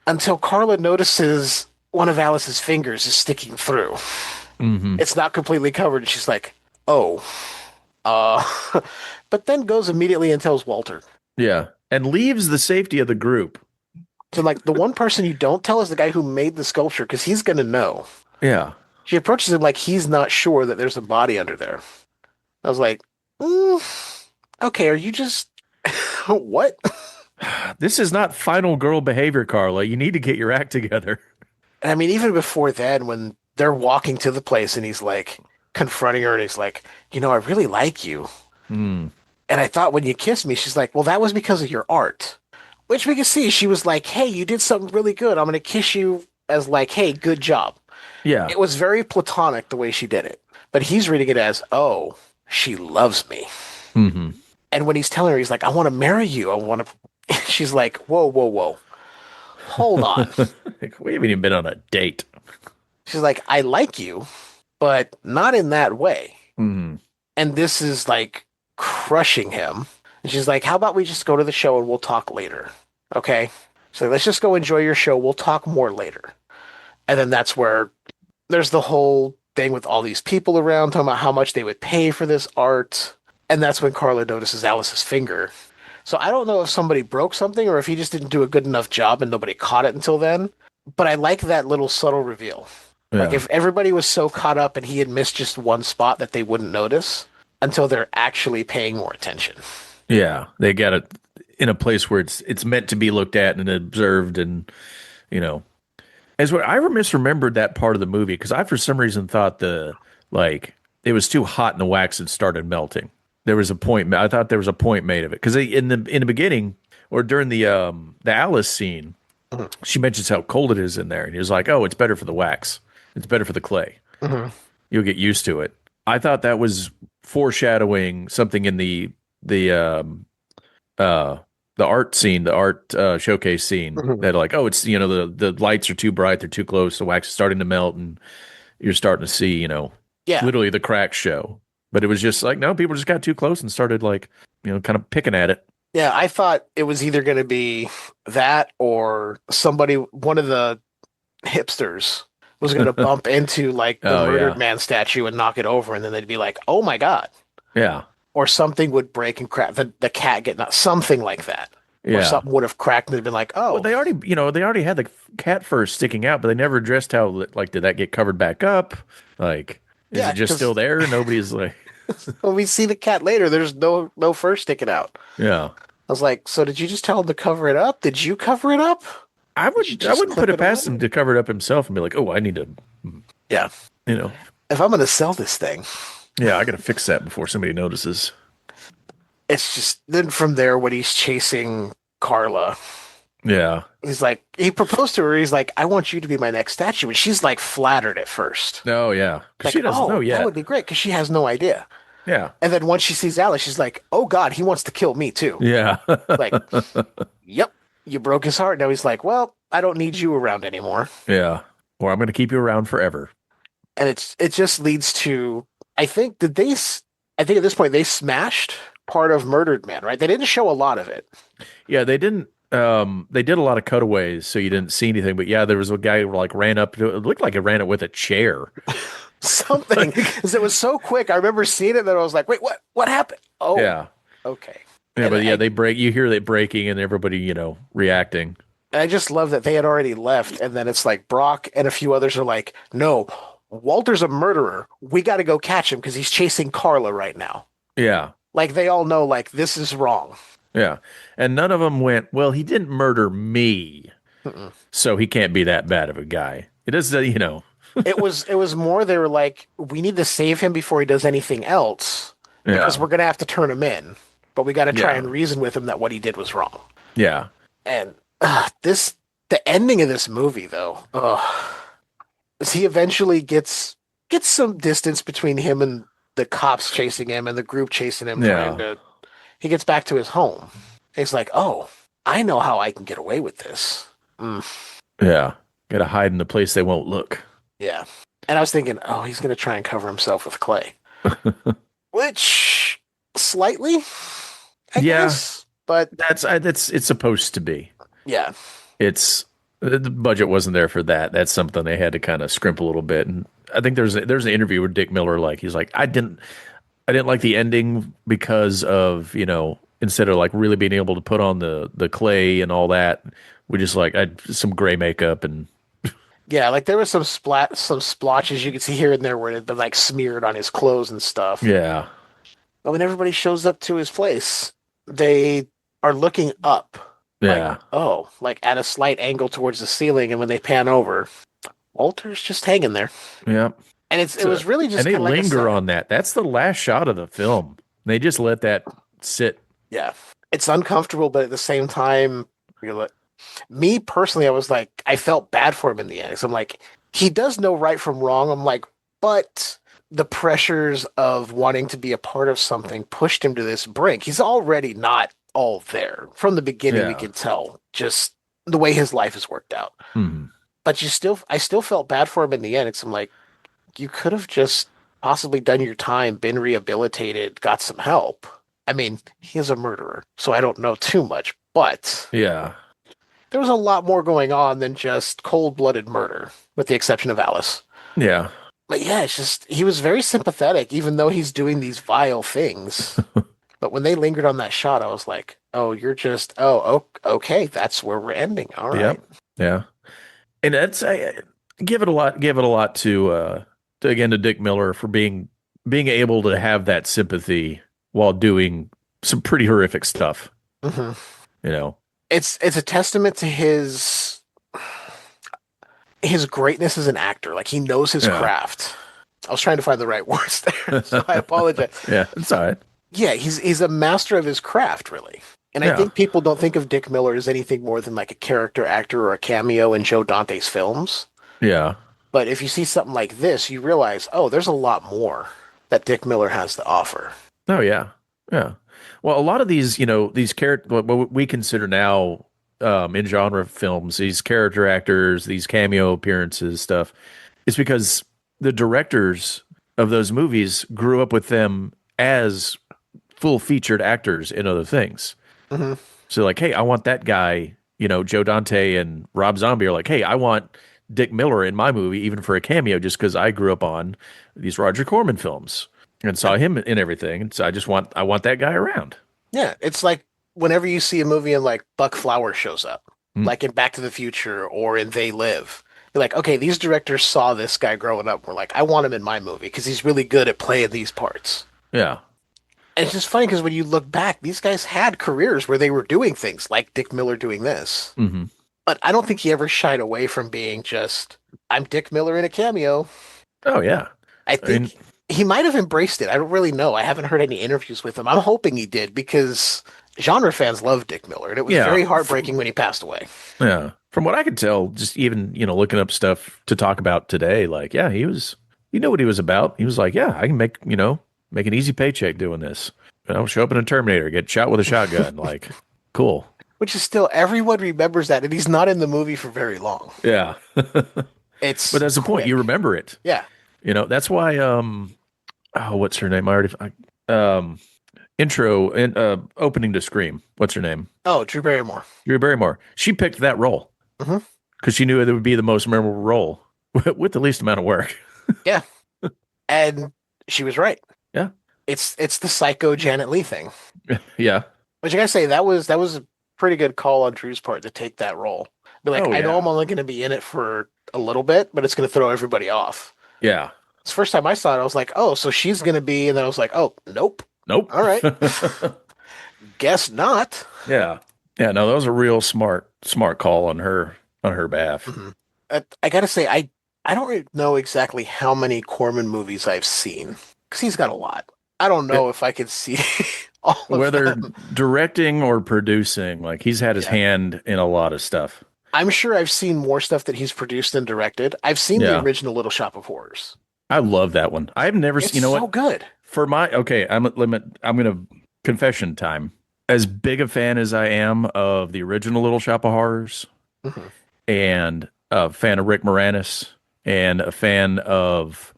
until Carla notices one of Alice's fingers is sticking through. Mm-hmm. It's not completely covered, and she's like, "Oh." But then goes immediately and tells Walter. Yeah. And leaves the safety of the group. So, like, the one person you don't tell is the guy who made the sculpture, because he's going to know. Yeah. She approaches him like he's not sure that there's a body under there. I was like, okay, are you just... what? This is not final girl behavior, Carla. You need to get your act together. And I mean, even before then, when they're walking to the place and he's like confronting her and he's like, I really like you. And I thought when you kissed me, she's like, well, that was because of your art. Which we can see. She was like, hey, you did something really good. I'm going to kiss you as like, hey, good job. Yeah. It was very platonic the way she did it. But he's reading it as, oh, she loves me. Mm-hmm. And when he's telling her, he's like, I want to marry you. I want to... She's like, whoa. Hold on. We haven't even been on a date. She's like, I like you, but not in that way. Mm-hmm. And this is like crushing him. And she's like, how about we just go to the show and we'll talk later? Okay. So let's just go enjoy your show. We'll talk more later. And then that's where there's the whole thing with all these people around talking about how much they would pay for this art. And that's when Carla notices Alice's finger. So I don't know if somebody broke something or if he just didn't do a good enough job and nobody caught it until then. But I like that little subtle reveal. Yeah. Like if everybody was so caught up and he had missed just one spot that they wouldn't notice until they're actually paying more attention. Yeah, they got it in a place where it's meant to be looked at and observed, and as what I misremembered that part of the movie because I for some reason thought it was too hot and the wax had started melting. There was a point. I thought there was a point made of it because in the beginning or during the Alice scene, she mentions how cold it is in there, and he was like, "Oh, it's better for the wax. It's better for the clay. You'll get used to it." I thought that was foreshadowing something in the art scene, the art showcase scene. That like, oh, it's the lights are too bright, they're too close, the wax is starting to melt, and you're starting to see literally the cracks show. But it was just like, no, people just got too close and started like, kind of picking at it. Yeah, I thought it was either going to be that or one of the hipsters was going to bump into like the murdered man statue and knock it over. And then they'd be like, oh my God. Yeah. Or something would break and crack, the cat get knocked, something like that. Yeah. Or something would have cracked and they'd been like, oh. Well, they already had the cat fur sticking out, but they never addressed how, like, did that get covered back up? Like, is it just still there? Nobody's like... When we see the cat later, there's no fur sticking out. Yeah. I was like, so did you just tell him to cover it up? Did you cover it up? I wouldn't put it past him to cover it up himself and be like, oh, I need to. Yeah. If I'm going to sell this thing. Yeah, I got to fix that before somebody notices. It's just, then from there, when he's chasing Carla. Yeah. He's like, he proposed to her. He's like, I want you to be my next statue. And she's like flattered at first. Oh, yeah. Because like, she doesn't know yet. That would be great because she has no idea. Yeah. And then once she sees Alice, she's like, oh God, he wants to kill me too. Yeah. Like, yep, you broke his heart. Now he's like, well, I don't need you around anymore. Yeah. Or I'm going to keep you around forever. And it just leads to, I think at this point they smashed part of Murdered Man, right? They didn't show a lot of it. Yeah, they didn't. They did a lot of cutaways, so you didn't see anything. But yeah, there was a guy who like ran up. It looked like he ran it with a chair. Something. Because it was so quick. I remember seeing it that I was like, wait, what happened? Oh, yeah. Okay. Yeah, but yeah, they break. You hear it breaking, and everybody, reacting. And I just love that they had already left, and then it's like Brock and a few others are like, no, Walter's a murderer. We got to go catch him because he's chasing Carla right now. Yeah. Like they all know, like this is wrong. Yeah, and none of them went, well, he didn't murder me, so he can't be that bad of a guy. It is, It was more they were like, we need to save him before he does anything else because we're going to have to turn him in. But we got to try and reason with him that what he did was wrong. Yeah. And the ending of this movie, though, is he eventually gets some distance between him and the cops chasing him and the group chasing him. He gets back to his home. He's like, oh, I know how I can get away with this. Yeah. Got to hide in the place they won't look. Yeah. And I was thinking, oh, he's going to try and cover himself with clay. Which, slightly, I guess. But it's supposed to be. Yeah. The budget wasn't there for that. That's something they had to kind of scrimp a little bit. And I think there's an interview with Dick Miller. He's like, I didn't like the ending because of, instead of really being able to put on the clay and all that, we just I had some gray makeup and. Yeah, there was some splotches you could see here and there where it had been smeared on his clothes and stuff. Yeah. But when everybody shows up to his place, they are looking up. Yeah. At a slight angle towards the ceiling, and when they pan over, Walter's just hanging there. Yeah. And it was really just. And they linger on that. That's the last shot of the film. They just let that sit. Yeah. It's uncomfortable, but at the same time, me personally, I was I felt bad for him in the end. So I'm he does know right from wrong. I'm but the pressures of wanting to be a part of something pushed him to this brink. He's already not all there. From the beginning, we can tell just the way his life has worked out. Mm-hmm. But I still felt bad for him in the end. It's you could have just possibly done your time, been rehabilitated, got some help. I mean, he is a murderer, so I don't know too much, but yeah. There was a lot more going on than just cold-blooded murder, with the exception of Alice. Yeah. But yeah, it's just, he was very sympathetic, even though he's doing these vile things. But when they lingered on that shot, I was like, oh, you're just, okay, that's where we're ending. All right. Yep. Yeah. And that's, I give it a lot to Dick Miller for being able to have that sympathy while doing some pretty horrific stuff. Mm-hmm. It's a testament to his greatness as an actor. He knows his craft. I was trying to find the right words there, so I apologize. Yeah, it's all right. Yeah, he's a master of his craft, really. And I think people don't think of Dick Miller as anything more than a character actor or a cameo in Joe Dante's films. Yeah. But if you see something like this, you realize, there's a lot more that Dick Miller has to offer. Oh, yeah. Yeah. Well, a lot of these, these what we consider now in genre films, these character actors, these cameo appearances, stuff, it's because the directors of those movies grew up with them as full featured actors in other things. Mm-hmm. So hey, I want that guy, Joe Dante and Rob Zombie are hey, I want Dick Miller in my movie, even for a cameo, just because I grew up on these Roger Corman films. And saw him in everything, and so I want that guy around. Yeah, it's whenever you see a movie and Buck Flowers shows up, in Back to the Future or in They Live, you're okay, these directors saw this guy growing up. We're I want him in my movie because he's really good at playing these parts. Yeah, and it's just funny because when you look back, these guys had careers where they were doing things like Dick Miller doing this. Mm-hmm. But I don't think he ever shied away from being just, I'm Dick Miller in a cameo. Oh yeah, I think. He might have embraced it. I don't really know. I haven't heard any interviews with him. I'm hoping he did because genre fans love Dick Miller, and it was very heartbreaking when he passed away. Yeah. From what I could tell, just even, looking up stuff to talk about today, he was, what he was about. He was I can make an easy paycheck doing this. Show up in a Terminator, get shot with a shotgun. Cool. Which is still, everyone remembers that, and he's not in the movie for very long. Yeah. But that's the point. You remember it. Yeah. That's why, what's her name? I already, intro and opening to Scream. What's her name? Oh, Drew Barrymore. Drew Barrymore. She picked that role because she knew it would be the most memorable role with the least amount of work. Yeah. And she was right. Yeah. It's the psycho Janet Leigh thing. Yeah. But you gotta say, that was a pretty good call on Drew's part to take that role. Be I know I'm only going to be in it for a little bit, but it's going to throw everybody off. Yeah. It's the first time I saw it, I was so she's going to be, and then I was nope. All right. Guess not. Yeah. Yeah, no, that was a real smart call on her behalf. Mm-hmm. I got to say, I don't really know exactly how many Corman movies I've seen, because he's got a lot. I don't know if I could see all of Whether them. directing or producing, like he's had his hand in a lot of stuff. I'm sure I've seen more stuff that he's produced and directed. I've seen the original Little Shop of Horrors. I love that one. I've never seen. You know so what? Good. For my I'm gonna confession time. As big a fan as I am of the original Little Shop of Horrors, and a fan of Rick Moranis, and a fan of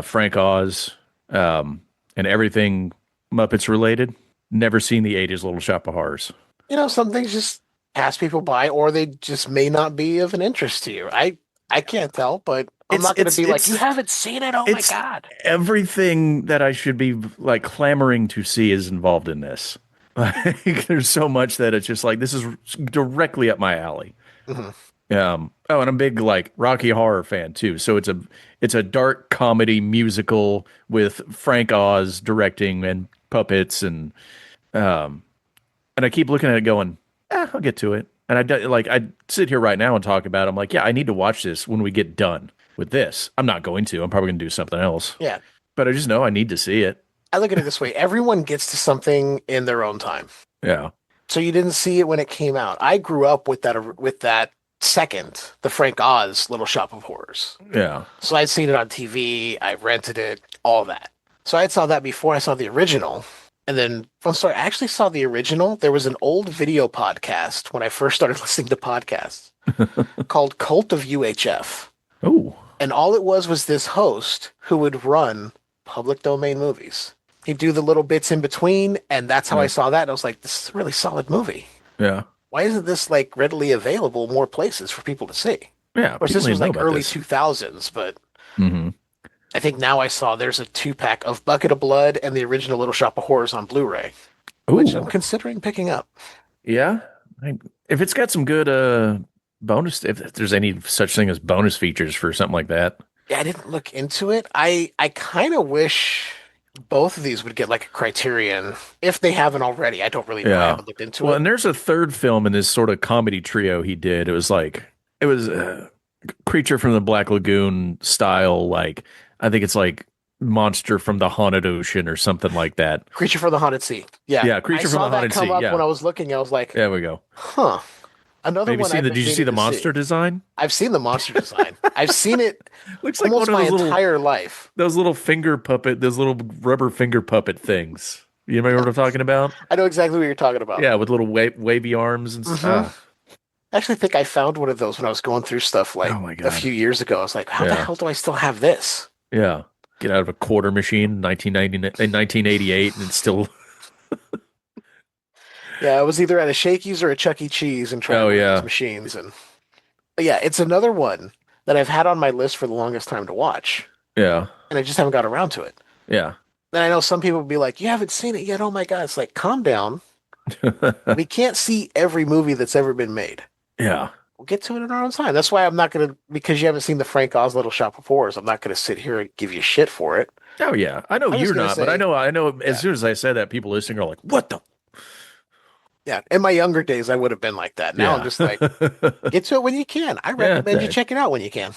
Frank Oz, and everything Muppets related. Never seen the 80s Little Shop of Horrors. You know, some things just pass people by, or they just may not be of an interest to you. I can't tell, but I'm not going to be like, you haven't seen it? Oh my God. Everything that I should be like clamoring to see is involved in this. Like, there's so much that it's just like, this is directly up my alley. And I'm a big like Rocky Horror fan too. So it's a dark comedy musical with Frank Oz directing and puppets and I keep looking at it going, I'll get to it. And I sit here right now and talk about it. I'm like, yeah, I need to watch this when we get done with this. I'm not going to. I'm probably going to do something else. Yeah. But I just know I need to see it. I look at it this way. Everyone gets to something in their own time. Yeah. So you didn't see it when it came out. I grew up with that second, the Frank Oz Little Shop of Horrors. Yeah. So I'd seen it on TV. I rented it, all that. So I saw that before I saw the original. And then once I actually saw the original, there was an old video podcast when I first started listening to podcasts called Cult of UHF. Oh. And all it was this host who would run public domain movies. He'd do the little bits in between, and that's how I saw that. And I was like, this is a really solid movie. Yeah. Why isn't this like readily available in more places for people to see? Yeah. Of course, this was like early 2000s, but I think now I saw there's a 2-pack of Bucket of Blood and the original Little Shop of Horrors on Blu-ray, which I'm considering picking up. Yeah. If it's got some good bonus, if there's any such thing as bonus features for something like that. Yeah, I didn't look into it. I kind of wish both of these would get like a Criterion if they haven't already. I don't really know. I haven't looked into it. Well, and there's a third film in this sort of comedy trio he did. It was Creature from the Black Lagoon style. Like, I think it's like Monster from the Haunted Ocean or something like that. Creature from the Haunted Sea. Yeah. Yeah. Creature from the Haunted Sea. I saw that come up yeah. when I was looking. I was like, there we go. Huh. Another Maybe one. did you see the monster design? I've seen the monster design. I've seen it looks like almost one of my those entire life. Those little those little rubber finger puppet things. You remember what I'm talking about? I know exactly what you're talking about. Yeah, with little wavy arms and stuff. I actually think I found one of those when I was going through stuff like a few years ago. I was like, how the hell do I still have this? Yeah. Get out of a quarter machine in 1988 and it's still... Yeah, it was either at a Shakey's or a Chuck E. Cheese and trying those machines. And yeah, it's another one that I've had on my list for the longest time to watch. Yeah. And I just haven't got around to it. Yeah. And I know some people will be like, you haven't seen it yet? Oh my God. It's like, calm down. We can't see every movie that's ever been made. Yeah. We'll get to it in our own time. That's why I'm not going to, because you haven't seen the Frank Oz Little Shop of Horrors, I'm not going to sit here and give you shit for it. Oh yeah. I know you're not, but I know as soon as I said that, people listening are like, what the? Yeah, in my younger days, I would have been like that. Now I'm just like, get to it when you can. I recommend you check it out when you can.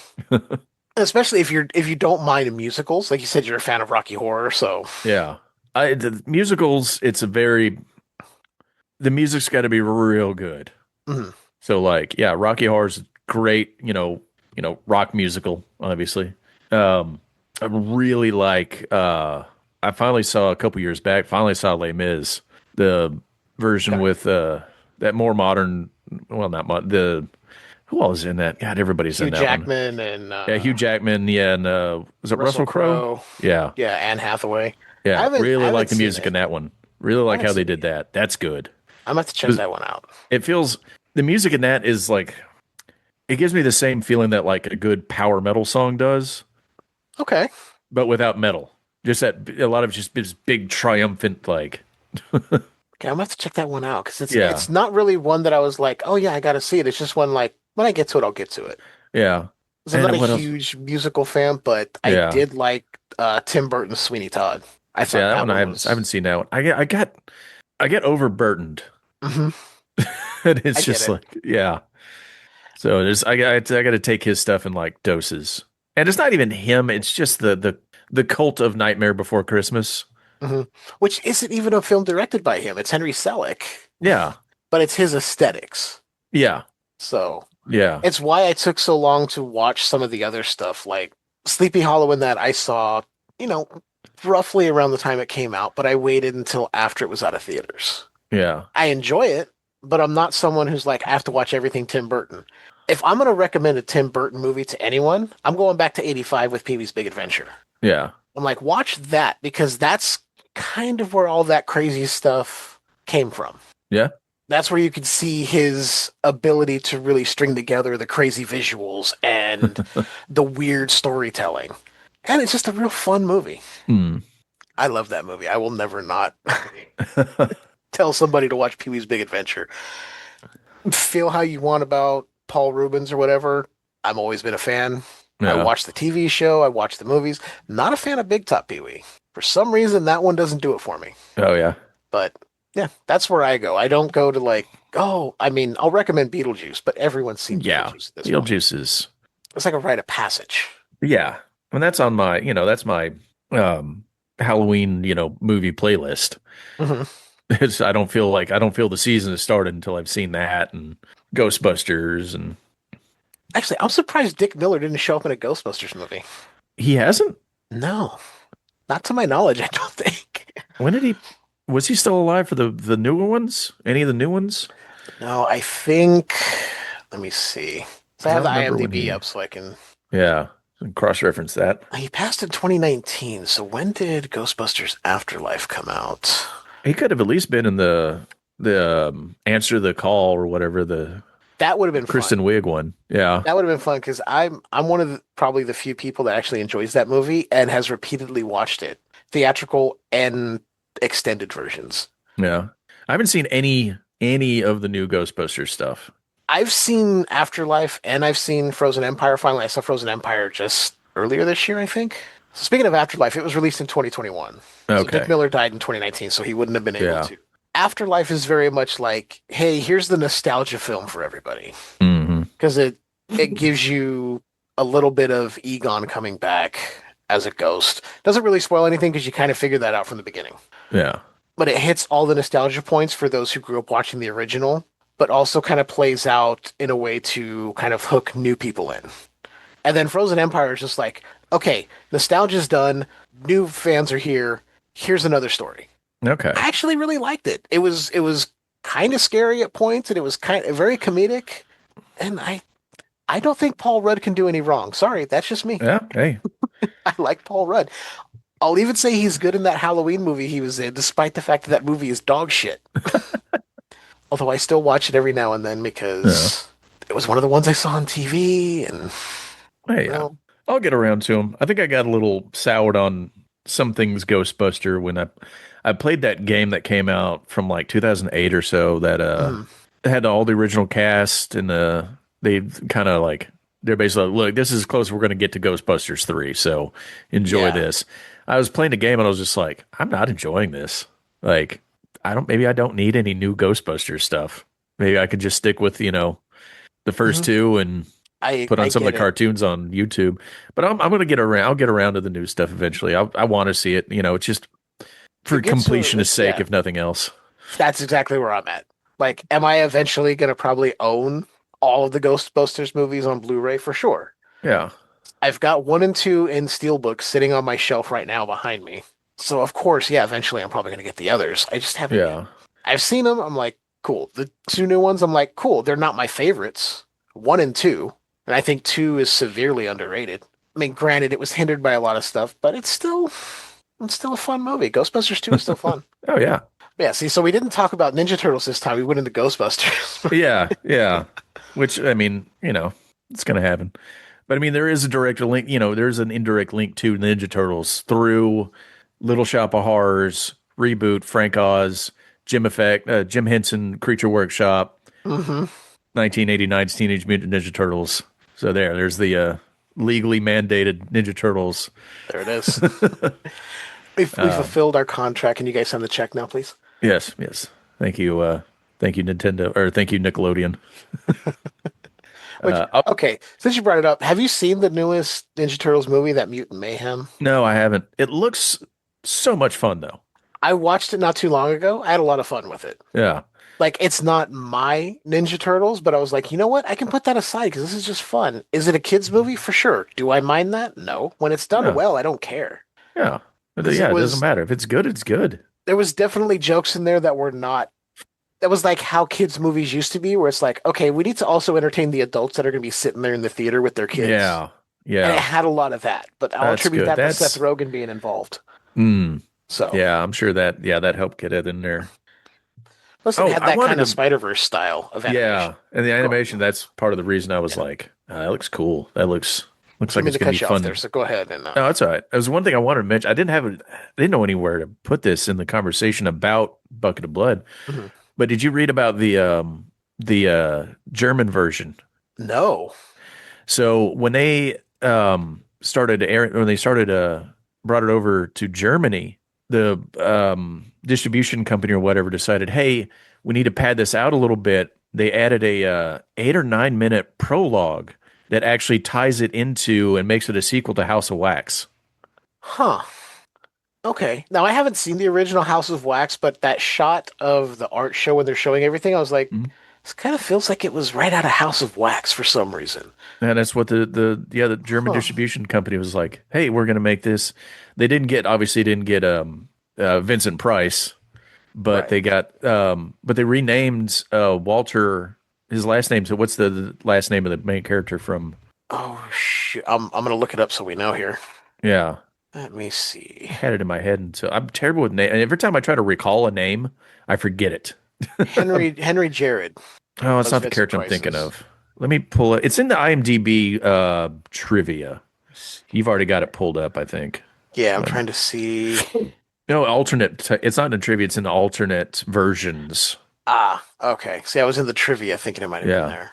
Especially if you don't mind musicals. Like you said, you're a fan of Rocky Horror, so. Yeah. The musicals, the music's got to be real good. Mm-hmm. So like, yeah, Rocky Horror's great, rock musical, obviously. I really like, I finally saw a couple years back, Les Mis, the version with that more modern, well, not modern, who all is in that? God, everybody's in that Hugh Jackman and Hugh Jackman, and was it Russell Crowe? Yeah, Anne Hathaway. Yeah, really like the music in that one. Really like how they did that. That's good. I'm gonna have to check that one out. It feels the music in that is like, it gives me the same feeling that like a good power metal song does. Okay, but without metal, just that a lot of just this big triumphant like. Okay, I'm gonna have to check that one out because it's not really one that I was like, oh yeah, I got to see it. It's just one like when I get to it, I'll get to it. Yeah, I'm not a huge musical fan, but I did like Tim Burton's Sweeney Todd. I thought that one I haven't seen that one. I get overburdened. Mm-hmm. And it's just like So I got to take his stuff in like doses, and it's not even him. It's just the cult of Nightmare Before Christmas. Which isn't even a film directed by him. It's Henry Selick. Yeah. But it's his aesthetics. Yeah. So yeah, it's why I took so long to watch some of the other stuff, like Sleepy Hollow, and that I saw, roughly around the time it came out, but I waited until after it was out of theaters. Yeah. I enjoy it, but I'm not someone who's like, I have to watch everything Tim Burton. If I'm going to recommend a Tim Burton movie to anyone, I'm going back to 85 with Pee-wee's Big Adventure. Yeah. I'm like, watch that, because that's kind of where all that crazy stuff came from. Yeah. That's where you could see his ability to really string together the crazy visuals and the weird storytelling. And it's just a real fun movie. I love that movie. I will never not tell somebody to watch Pee-wee's Big Adventure. Feel how you want about Paul Rubens or whatever. I've always been a fan. Yeah. I watched the TV show. I watched the movies. Not a fan of Big Top Pee-wee. For some reason, that one doesn't do it for me. Oh, yeah. But yeah, that's where I go. I don't go to like, I'll recommend Beetlejuice, but everyone's seen Beetlejuice. At this Beetlejuice is... It's like a rite of passage. Yeah. And that's on my, that's my Halloween, movie playlist. I don't feel the season has started until I've seen that and Ghostbusters. And actually, I'm surprised Dick Miller didn't show up in a Ghostbusters movie. He hasn't? No. Not to my knowledge, I don't think. Was he still alive for the newer ones? Any of the new ones? No, I think. Let me see. So I have the IMDb up so I can. Yeah, cross-reference that. He passed in 2019. So when did Ghostbusters Afterlife come out? He could have at least been in the Answer the Call or whatever that would have been Kristen fun. Wiig one. Yeah, that would have been fun because I'm one of probably the few people that actually enjoys that movie and has repeatedly watched it, theatrical and extended versions. Yeah. I haven't seen any of the new Ghostbusters stuff. I've seen Afterlife and I've seen Frozen Empire. Finally, I saw Frozen Empire just earlier this year, I think. So speaking of Afterlife, it was released in 2021. Okay. So Dick Miller died in 2019, so he wouldn't have been able to. Afterlife is very much like, hey, here's the nostalgia film for everybody. Because it gives you a little bit of Egon coming back as a ghost. Doesn't really spoil anything because you kind of figured that out from the beginning. Yeah. But it hits all the nostalgia points for those who grew up watching the original, but also kind of plays out in a way to kind of hook new people in. And then Frozen Empire is just like, okay, nostalgia's done, new fans are here, here's another story. Okay. I actually really liked it. It was kind of scary at points, and it was kind of very comedic. And I don't think Paul Rudd can do any wrong. Sorry, that's just me. Yeah, hey. I like Paul Rudd. I'll even say he's good in that Halloween movie he was in, despite the fact that movie is dog shit. Although I still watch it every now and then because it was one of the ones I saw on TV. And hey, I'll get around to him. I think I got a little soured on some things Ghostbuster when I played that game that came out from like 2008 or so that had all the original cast, and they kind of like, they're basically like, look, this is as close as we're going to get to Ghostbusters 3, so enjoy this. I was playing the game and I was just like, I'm not enjoying this. Like, maybe I don't need any new Ghostbusters stuff. Maybe I could just stick with, the first two and put on some of the cartoons on YouTube. But I'm going to get around. I'll get around to the new stuff eventually. I want to see it. It's just for completionist sake, if nothing else. That's exactly where I'm at. Like, am I eventually going to probably own all of the Ghostbusters movies on Blu-ray? For sure. Yeah. I've got 1 and 2 in Steelbook sitting on my shelf right now behind me. So, of course, eventually I'm probably going to get the others. I just haven't yet. I've seen them. I'm like, cool. The 2 new ones, I'm like, cool. They're not my favorites. 1 and 2. And I think 2 is severely underrated. I mean, granted, it was hindered by a lot of stuff, but it's still a fun movie. Ghostbusters 2 is still fun. Oh, yeah. Yeah, see, so we didn't talk about Ninja Turtles this time. We went into Ghostbusters. yeah. Which, I mean, it's going to happen. But, I mean, there is a direct link, there's an indirect link to Ninja Turtles through Little Shop of Horrors, Reboot, Frank Oz, Jim Henson, Creature Workshop, 1989's Teenage Mutant Ninja Turtles. So there's the legally mandated Ninja Turtles. There it is. We fulfilled our contract. Can you guys send the check now, please? Yes. Thank you. Thank you, Nintendo, or thank you, Nickelodeon. Okay, since you brought it up, have you seen the newest Ninja Turtles movie, that Mutant Mayhem? No, I haven't. It looks so much fun, though. I watched it not too long ago. I had a lot of fun with it. Yeah. Like, it's not my Ninja Turtles, but I was like, you know what? I can put that aside because this is just fun. Is it a kid's movie? For sure. Do I mind that? No. When it's done well, I don't care. Yeah. It doesn't matter. If it's good, it's good. There was definitely jokes in there that were not. That was like how kids' movies used to be, where it's like, okay, we need to also entertain the adults that are going to be sitting there in the theater with their kids. Yeah. Yeah. And it had a lot of that, but I'll attribute that to Seth Rogen being involved. So yeah, I'm sure that helped get it in there. Plus, it had that kind of Spider-Verse style of animation. Yeah, and the animation, that's part of the reason I was like, that looks cool. That looks like it's going to be fun. There, so go ahead. And no, that's all right. There was one thing I wanted to mention. I didn't know anywhere to put this in the conversation about Bucket of Blood. Mm-hmm. But did you read about the German version? No. So when they brought it over to Germany, the distribution company or whatever decided, hey, we need to pad this out a little bit. They added a 8 or 9 minute prologue that actually ties it into and makes it a sequel to House of Wax. Huh. Okay. Now, I haven't seen the original House of Wax, but that shot of the art show when they're showing everything, I was like, this kind of feels like it was right out of House of Wax for some reason. And that's what the German distribution company was like, hey, we're going to make this. They obviously didn't get Vincent Price, but they got, but they renamed Walter, his last name. So what's the last name of the main character from? Oh, shoot. I'm going to look it up so we know here. Yeah. Let me see. I had it in my head. And so I'm terrible with names. And every time I try to recall a name, I forget it. Henry Jared. Oh, it's not the character I'm thinking of. Let me pull it. It's in the IMDb trivia. You've already got it pulled up, I think. Yeah, I'm trying to see. No, alternate. It's not in the trivia. It's in the alternate versions. Ah, okay. See, I was in the trivia thinking it might have been there.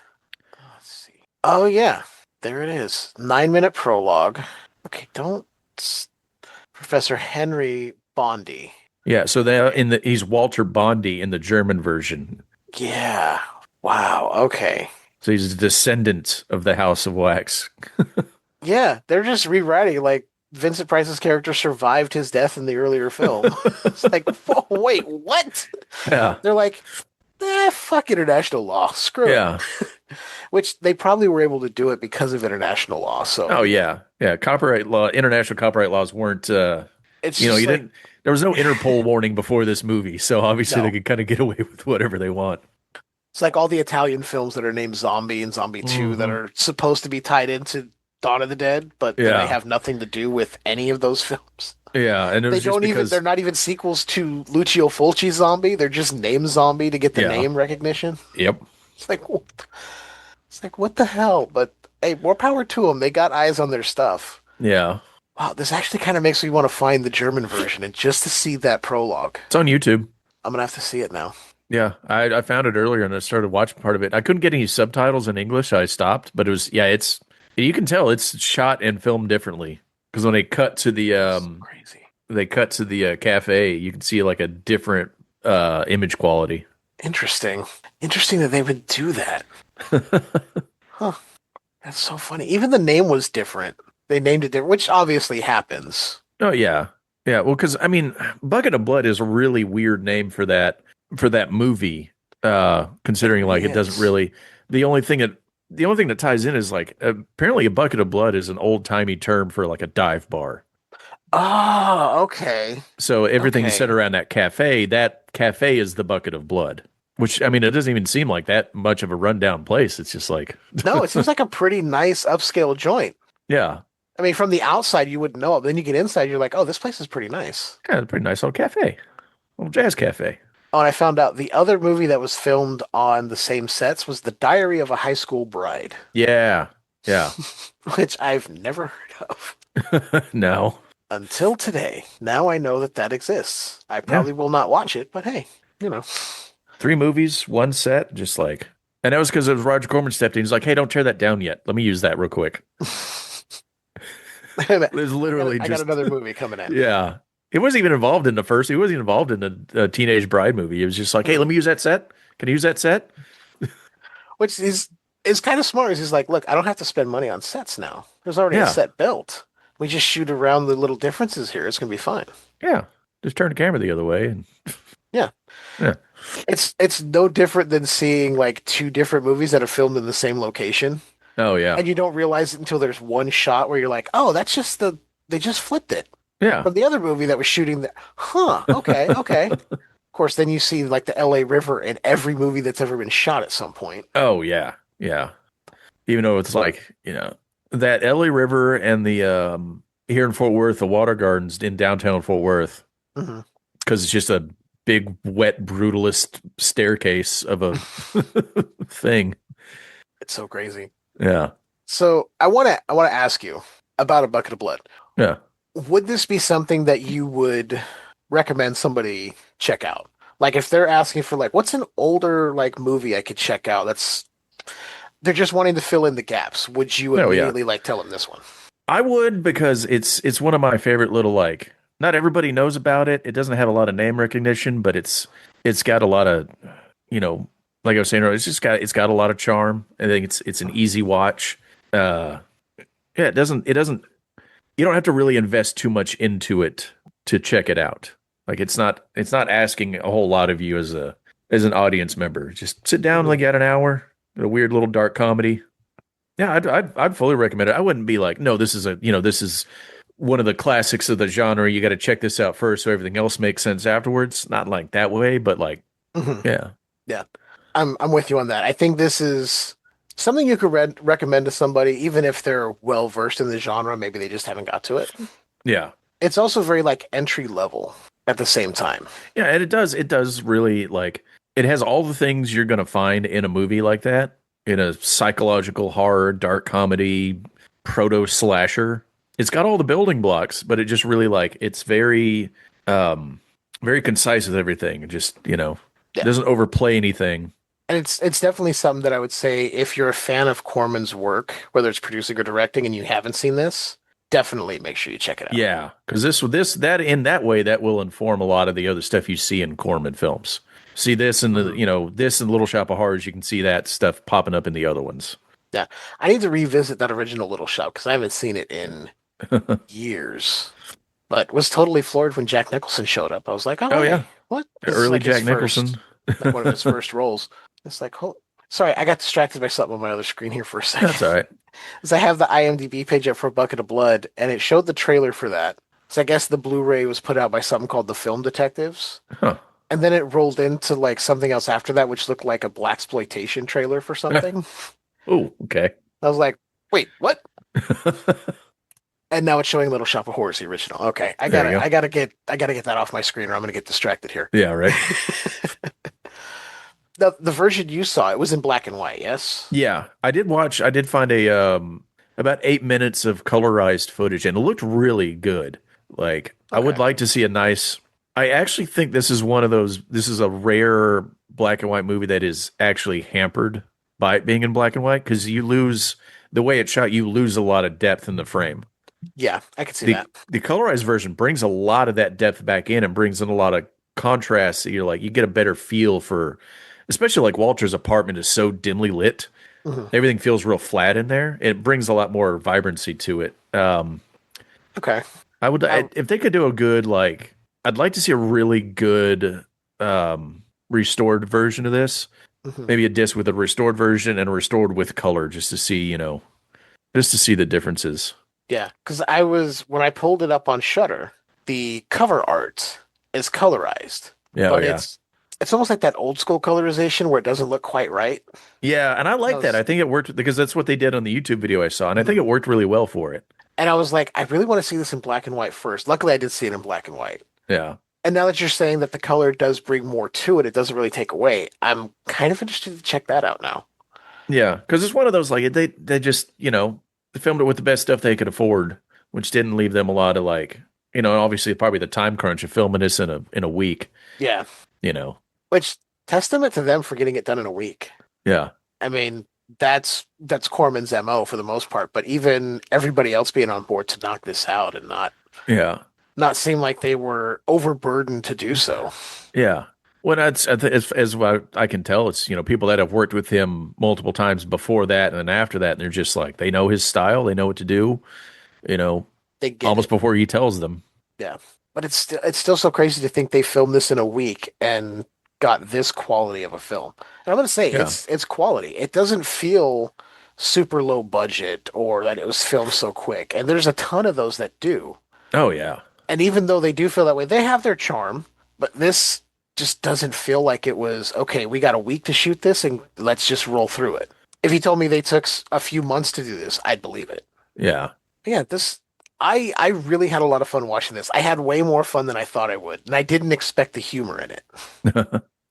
Let's see. Oh, yeah. There it is. 9 minute prologue. Okay, Professor Henry Bondi. Yeah, so he's Walter Bondi in the German version. Yeah. Wow. Okay. So he's a descendant of the House of Wax. Yeah, they're just rewriting. Like, Vincent Price's character survived his death in the earlier film. It's like, wait, what? Yeah. They're like, fuck international law. Screw it. Which they probably were able to do it because of international law. So. Oh yeah, yeah. Copyright law, international copyright laws weren't. There was no Interpol warning before this movie, so obviously they could kind of get away with whatever they want. It's like all the Italian films that are named Zombie and Zombie 2 that are supposed to be tied into Dawn of the Dead, but they have nothing to do with any of those films. Yeah, and they're not even sequels to Lucio Fulci's Zombie. They're just named Zombie to get the name recognition. Yep. It's like, what the hell? But hey, more power to them. They got eyes on their stuff. Yeah. Wow, this actually kind of makes me want to find the German version and just to see that prologue. It's on YouTube. I'm gonna have to see it now. Yeah, I found it earlier and I started watching part of it. I couldn't get any subtitles in English, so I stopped. But it was you can tell it's shot and filmed differently because when they cut to the cafe, you can see like a different image quality. Interesting that they would do that. Huh? That's so funny. Even the name was different. They named it different, which obviously happens. Oh yeah. Well, because I mean, Bucket of Blood is a really weird name for that movie. Considering like it doesn't really. The only thing that ties in is like apparently a bucket of blood is an old timey term for like a dive bar. Oh, okay. So everything's set around that cafe. That cafe is the Bucket of Blood. Which, I mean, it doesn't even seem like that much of a rundown place. It's just like... No, it seems like a pretty nice upscale joint. Yeah. I mean, from the outside, you wouldn't know it. But then you get inside, you're like, oh, this place is pretty nice. Yeah, it's a pretty nice little cafe. Little jazz cafe. Oh, and I found out the other movie that was filmed on the same sets was The Diary of a High School Bride. Yeah. Yeah. Which I've never heard of. No. Until today. Now I know that exists. I probably will not watch it, but hey, 3 movies, 1 set, just like... And that was because Roger Corman stepped in. He's like, hey, don't tear that down yet. Let me use that real quick. There's literally I got another movie coming in. Yeah. He wasn't even involved in the first. He wasn't even involved in the Teenage Bride movie. It was just like, hey, let me use that set. Can I use that set? Which is kind of smart. He's like, look, I don't have to spend money on sets now. There's already a set built. We just shoot around the little differences here. It's going to be fine. Yeah. Just turn the camera the other way. And yeah. Yeah. It's no different than seeing like two different movies that are filmed in the same location. Oh, yeah. And you don't realize it until there's one shot where you're like, oh, that's just they just flipped it. Yeah. From the other movie that was shooting the, okay, okay. Of course, then you see like the LA River in every movie that's ever been shot at some point. Oh, yeah. Yeah. Even though it's like, that LA River and the, here in Fort Worth, the Water Gardens in downtown Fort Worth, because it's just a big, wet, brutalist staircase of a thing. It's so crazy. Yeah. So I want to ask you about A Bucket of Blood. Yeah. Would this be something that you would recommend somebody check out? Like if they're asking for like, what's an older like movie I could check out? They're just wanting to fill in the gaps. Would you immediately like tell them this one? I would, because it's one of my favorite little, like, not everybody knows about it. It doesn't have a lot of name recognition, but it's got a lot of, like I was saying earlier, it's got a lot of charm. I think it's an easy watch. It doesn't you don't have to really invest too much into it to check it out. Like it's not asking a whole lot of you as an audience member. Just sit down like at an hour, a weird little dark comedy. Yeah, I'd fully recommend it. I wouldn't be like, no, this is this is one of the classics of the genre. You got to check this out first so everything else makes sense afterwards. Not like that way, but like, yeah. Yeah. I'm with you on that. I think this is something you could recommend to somebody, even if they're well versed in the genre. Maybe they just haven't got to it. Yeah. It's also very like entry level at the same time. Yeah, and it does really, like, it has all the things you're going to find in a movie like that, in a psychological horror, dark comedy, proto slasher. It's got all the building blocks, but it just really, like, it's very very concise with everything. It just, doesn't overplay anything. And it's definitely something that I would say, if you're a fan of Corman's work, whether it's producing or directing, and you haven't seen this, definitely make sure you check it out. Yeah, because that in that way, that will inform a lot of the other stuff you see in Corman films. See this in the this in Little Shop of Horrors, you can see that stuff popping up in the other ones. Yeah, I need to revisit that original Little Shop because I haven't seen it in years. But was totally floored when Jack Nicholson showed up. I was like, oh yeah, what? Early like Jack Nicholson, like one of his first roles. It's like, sorry, I got distracted by something on my other screen here for a second. That's all right. Because I have the IMDb page up for Bucket of Blood, and it showed the trailer for that. So I guess the Blu-ray was put out by something called the Film Detectives. Huh. And then it rolled into like something else after that, which looked like a blaxploitation trailer for something. Oh, okay. I was like, wait, what? And now it's showing Little Shop of Horrors, the original. Okay, I gotta get that off my screen, or I'm gonna get distracted here. Yeah, right. The version you saw, it was in black and white, yes? Yeah, I did find about 8 minutes of colorized footage, and it looked really good. Like, okay. I would like to see I actually think this is this is a rare black and white movie that is actually hampered by it being in black and white, because the way it's shot, you lose a lot of depth in the frame. Yeah, I can see that. The colorized version brings a lot of that depth back in and brings in a lot of contrast. So you get a better feel for, especially like Walter's apartment is so dimly lit. Mm-hmm. Everything feels real flat in there. It brings a lot more vibrancy to it. Okay. I would, if they could do a good, like, I'd like to see a really good restored version of this. Mm-hmm. Maybe a disc with a restored version and a restored with color, just to see, the differences. Yeah, because when I pulled it up on Shudder, the cover art is colorized. Yeah, but it's almost like that old school colorization where it doesn't look quite right. Yeah, and I like that. I think it worked because that's what they did on the YouTube video I saw, and I think it worked really well for it. And I was like, I really want to see this in black and white first. Luckily, I did see it in black and white. Yeah. And now that you're saying that the color does bring more to it, it doesn't really take away. I'm kind of interested to check that out now. Yeah, because it's one of those, like, they just, they filmed it with the best stuff they could afford, which didn't leave them a lot of, like, obviously probably the time crunch of filming this in a week. Yeah. Which, testament to them for getting it done in a week. Yeah. I mean, that's Corman's MO for the most part, but even everybody else being on board to knock this out and not seem like they were overburdened to do so. Yeah. Well, that's as what I can tell, it's people that have worked with him multiple times before that and then after that, and they're just like, they know his style, they know what to do, they get almost it. before he tells them. Yeah. But it's still so crazy to think they filmed this in a week and got this quality of a film. And I'm going to say it's quality. It doesn't feel super low budget or that it was filmed so quick. And there's a ton of those that do. Oh yeah. And even though they do feel that way, they have their charm. But this just doesn't feel like it was, okay, we got a week to shoot this and let's just roll through it. If you told me they took a few months to do this, I'd believe it. Yeah. Yeah, I really had a lot of fun watching this. I had way more fun than I thought I would, and I didn't expect the humor in it.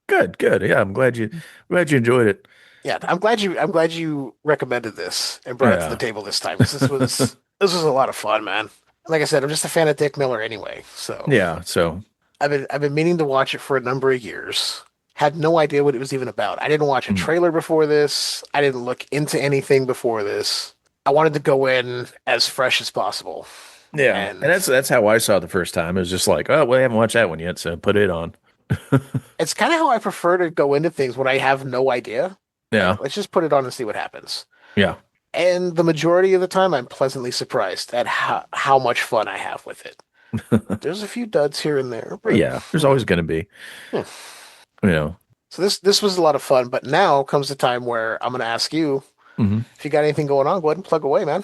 Good. Yeah, I'm glad you enjoyed it. Yeah, I'm glad you recommended this and brought it to the table this time. This was a lot of fun, man. Like I said, I'm just a fan of Dick Miller anyway, so yeah. So I've been meaning to watch it for a number of years. Had no idea what it was even about. I didn't watch a trailer before this. I didn't look into anything before this. I wanted to go in as fresh as possible. Yeah, and that's how I saw it the first time. It was just like, oh, well, I haven't watched that one yet, so put it on. It's kind of how I prefer to go into things when I have no idea. Yeah. Let's just put it on and see what happens. Yeah. And the majority of the time, I'm pleasantly surprised at how much fun I have with it. There's a few duds here and there. But yeah, there's always going to be. So this was a lot of fun, but now comes the time where I'm going to ask you, if you got anything going on, go ahead and plug away, man.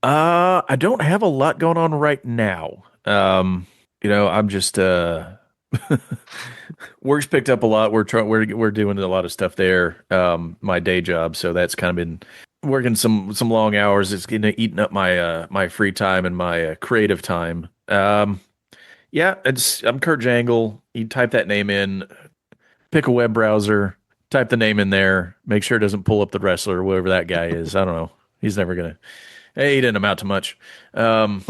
I don't have a lot going on right now. I'm just work's picked up a lot. We're doing a lot of stuff there. My day job, so that's kind of been working some long hours. It's eating up my my free time and my creative time. I'm Kurt Jangle. You type that name in, pick a web browser, type the name in there, make sure it doesn't pull up the wrestler or whoever that guy is. I don't know. He's never gonna. Hey, he didn't amount to much. No,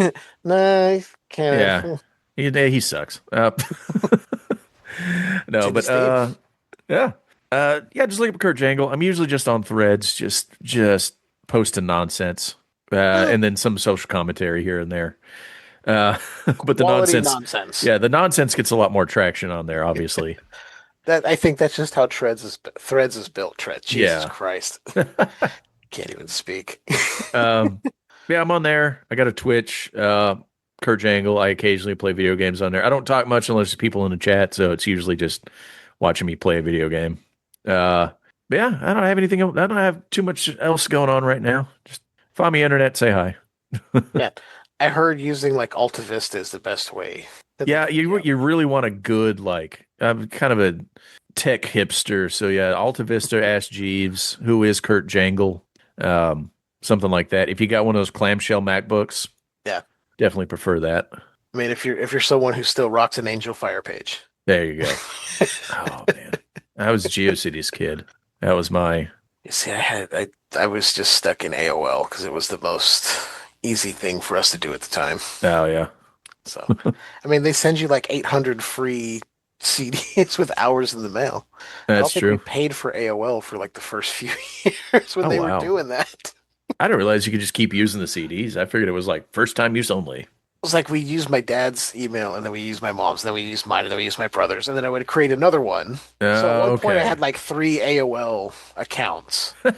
can't. Yeah, he sucks. No, but just look up Kurt Jangle. I'm usually just on Threads, just posting nonsense, and then some social commentary here and there. But the nonsense, the nonsense gets a lot more traction on there, obviously. I think that's just how Threads is built. Jesus Christ. Can't even speak. I'm on there. I got a Twitch, Kurt Jangle. I occasionally play video games on there. I don't talk much unless there's people in the chat, so it's usually just watching me play a video game. I don't have anything. I don't have too much else going on right now. Just find me internet, say hi. Yeah, I heard using like Alta Vista is the best way. You really want a good I'm kind of a tech hipster, so Alta Vista, Ask Jeeves, who is Kurt Jangle. Something like that. If you got one of those clamshell MacBooks, definitely prefer that. I mean, if you're someone who still rocks an Angel Fire page, there you go. Oh man, I was a GeoCities kid. That was my. You see, I was just stuck in AOL because it was the most easy thing for us to do at the time. Oh yeah. So, I mean, they send you like 800 free CDs with hours in the mail. That's true. We paid for AOL for like the first few years when they were doing that. I didn't realize you could just keep using the CDs. I figured it was like first time use only. It was like we used my dad's email, and then we used my mom's, and then we used mine, and then we used my brother's, and then I would create another one. So at one point I had like 3 AOL accounts. Then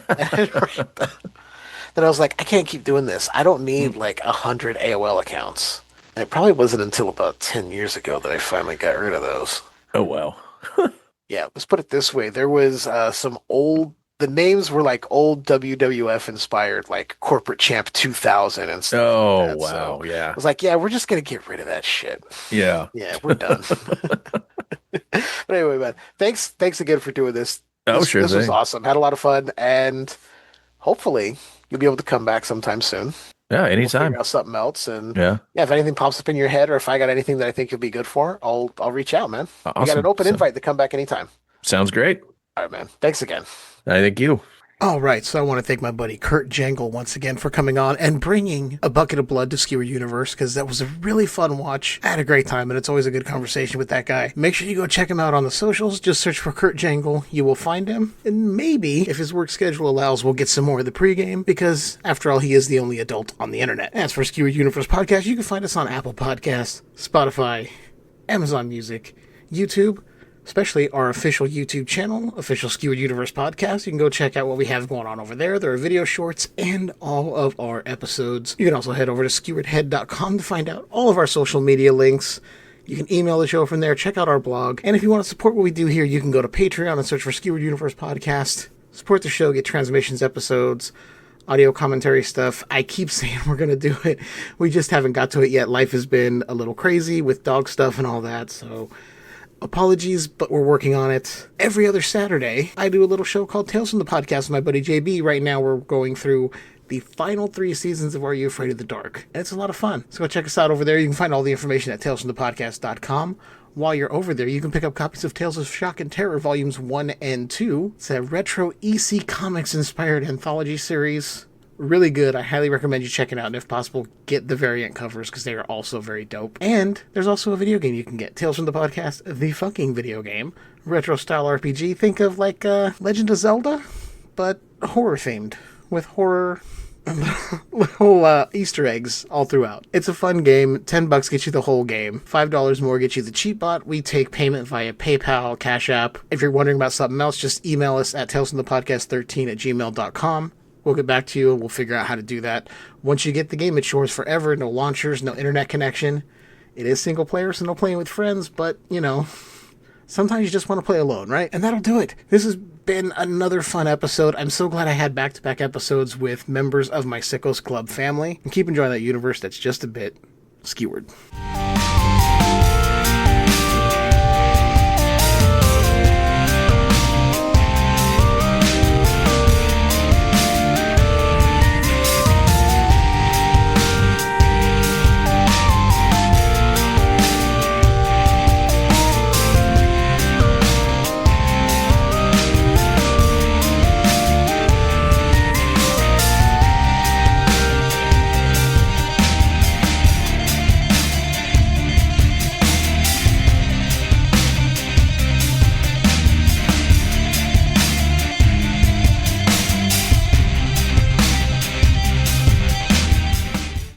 I was like, I can't keep doing this. I don't need like 100 AOL accounts. And it probably wasn't until about 10 years ago that I finally got rid of those. Oh, wow. Yeah, let's put it this way. There was the names were like old WWF inspired, like Corporate Champ 2000 and stuff. Oh, like that. wow. So yeah. I was like, we're just going to get rid of that shit. Yeah. Yeah, we're done. But anyway, man, thanks again for doing this. This was awesome. Had a lot of fun, and hopefully you'll be able to come back sometime soon. Yeah, anytime. We'll figure out something else, and yeah, if anything pops up in your head, or if I got anything that I think you'll be good for, I'll reach out, man. Awesome. You got an open invite to come back anytime. Sounds great. All right, man. Thanks again. I thank you. All right, so I want to thank my buddy Kurt Jangle once again for coming on and bringing a bucket of blood to Skewered Universe, because that was a really fun watch. I had a great time, and it's always a good conversation with that guy. Make sure you go check him out on the socials. Just search for Kurt Jangle. You will find him, and maybe, if his work schedule allows, we'll get some more of the pregame, because, after all, he is the only adult on the internet. As for Skewered Universe Podcast, you can find us on Apple Podcasts, Spotify, Amazon Music, YouTube, especially our official YouTube channel, official Skewered Universe Podcast. You can go check out what we have going on over there. There are video shorts and all of our episodes. You can also head over to skeweredhead.com to find out all of our social media links. You can email the show from there, check out our blog. And if you want to support what we do here, you can go to Patreon and search for Skewered Universe Podcast. Support the show, get transmissions, episodes, audio commentary stuff. I keep saying we're going to do it. We just haven't got to it yet. Life has been a little crazy with dog stuff and all that, so apologies, but we're working on it. Every other Saturday, I do a little show called Tales from the Podcast with my buddy JB. Right now, we're going through the final 3 seasons of Are You Afraid of the Dark? And it's a lot of fun. So go check us out over there. You can find all the information at talesfromthepodcast.com. While you're over there, you can pick up copies of Tales of Shock and Terror Volumes 1 and 2. It's a retro EC Comics-inspired anthology series. Really good. I highly recommend you check it out, and if possible, get the variant covers, because they are also very dope. And there's also a video game you can get. Tales from the Podcast, the fucking video game. Retro-style RPG. Think of like Legend of Zelda, but horror-themed, with horror little Easter eggs all throughout. It's a fun game. $10 gets you the whole game. $5 more gets you the cheat bot. We take payment via PayPal, Cash App. If you're wondering about something else, just email us at talesfromthepodcast13@gmail.com. We'll get back to you and we'll figure out how to do that. Once you get the game, it's yours forever. No launchers, no internet connection. It is single player, so no playing with friends, but, you know, sometimes you just want to play alone, right? And that'll do it. This has been another fun episode. I'm so glad I had back-to-back episodes with members of my Sickos Club family. And keep enjoying that universe that's just a bit skewered.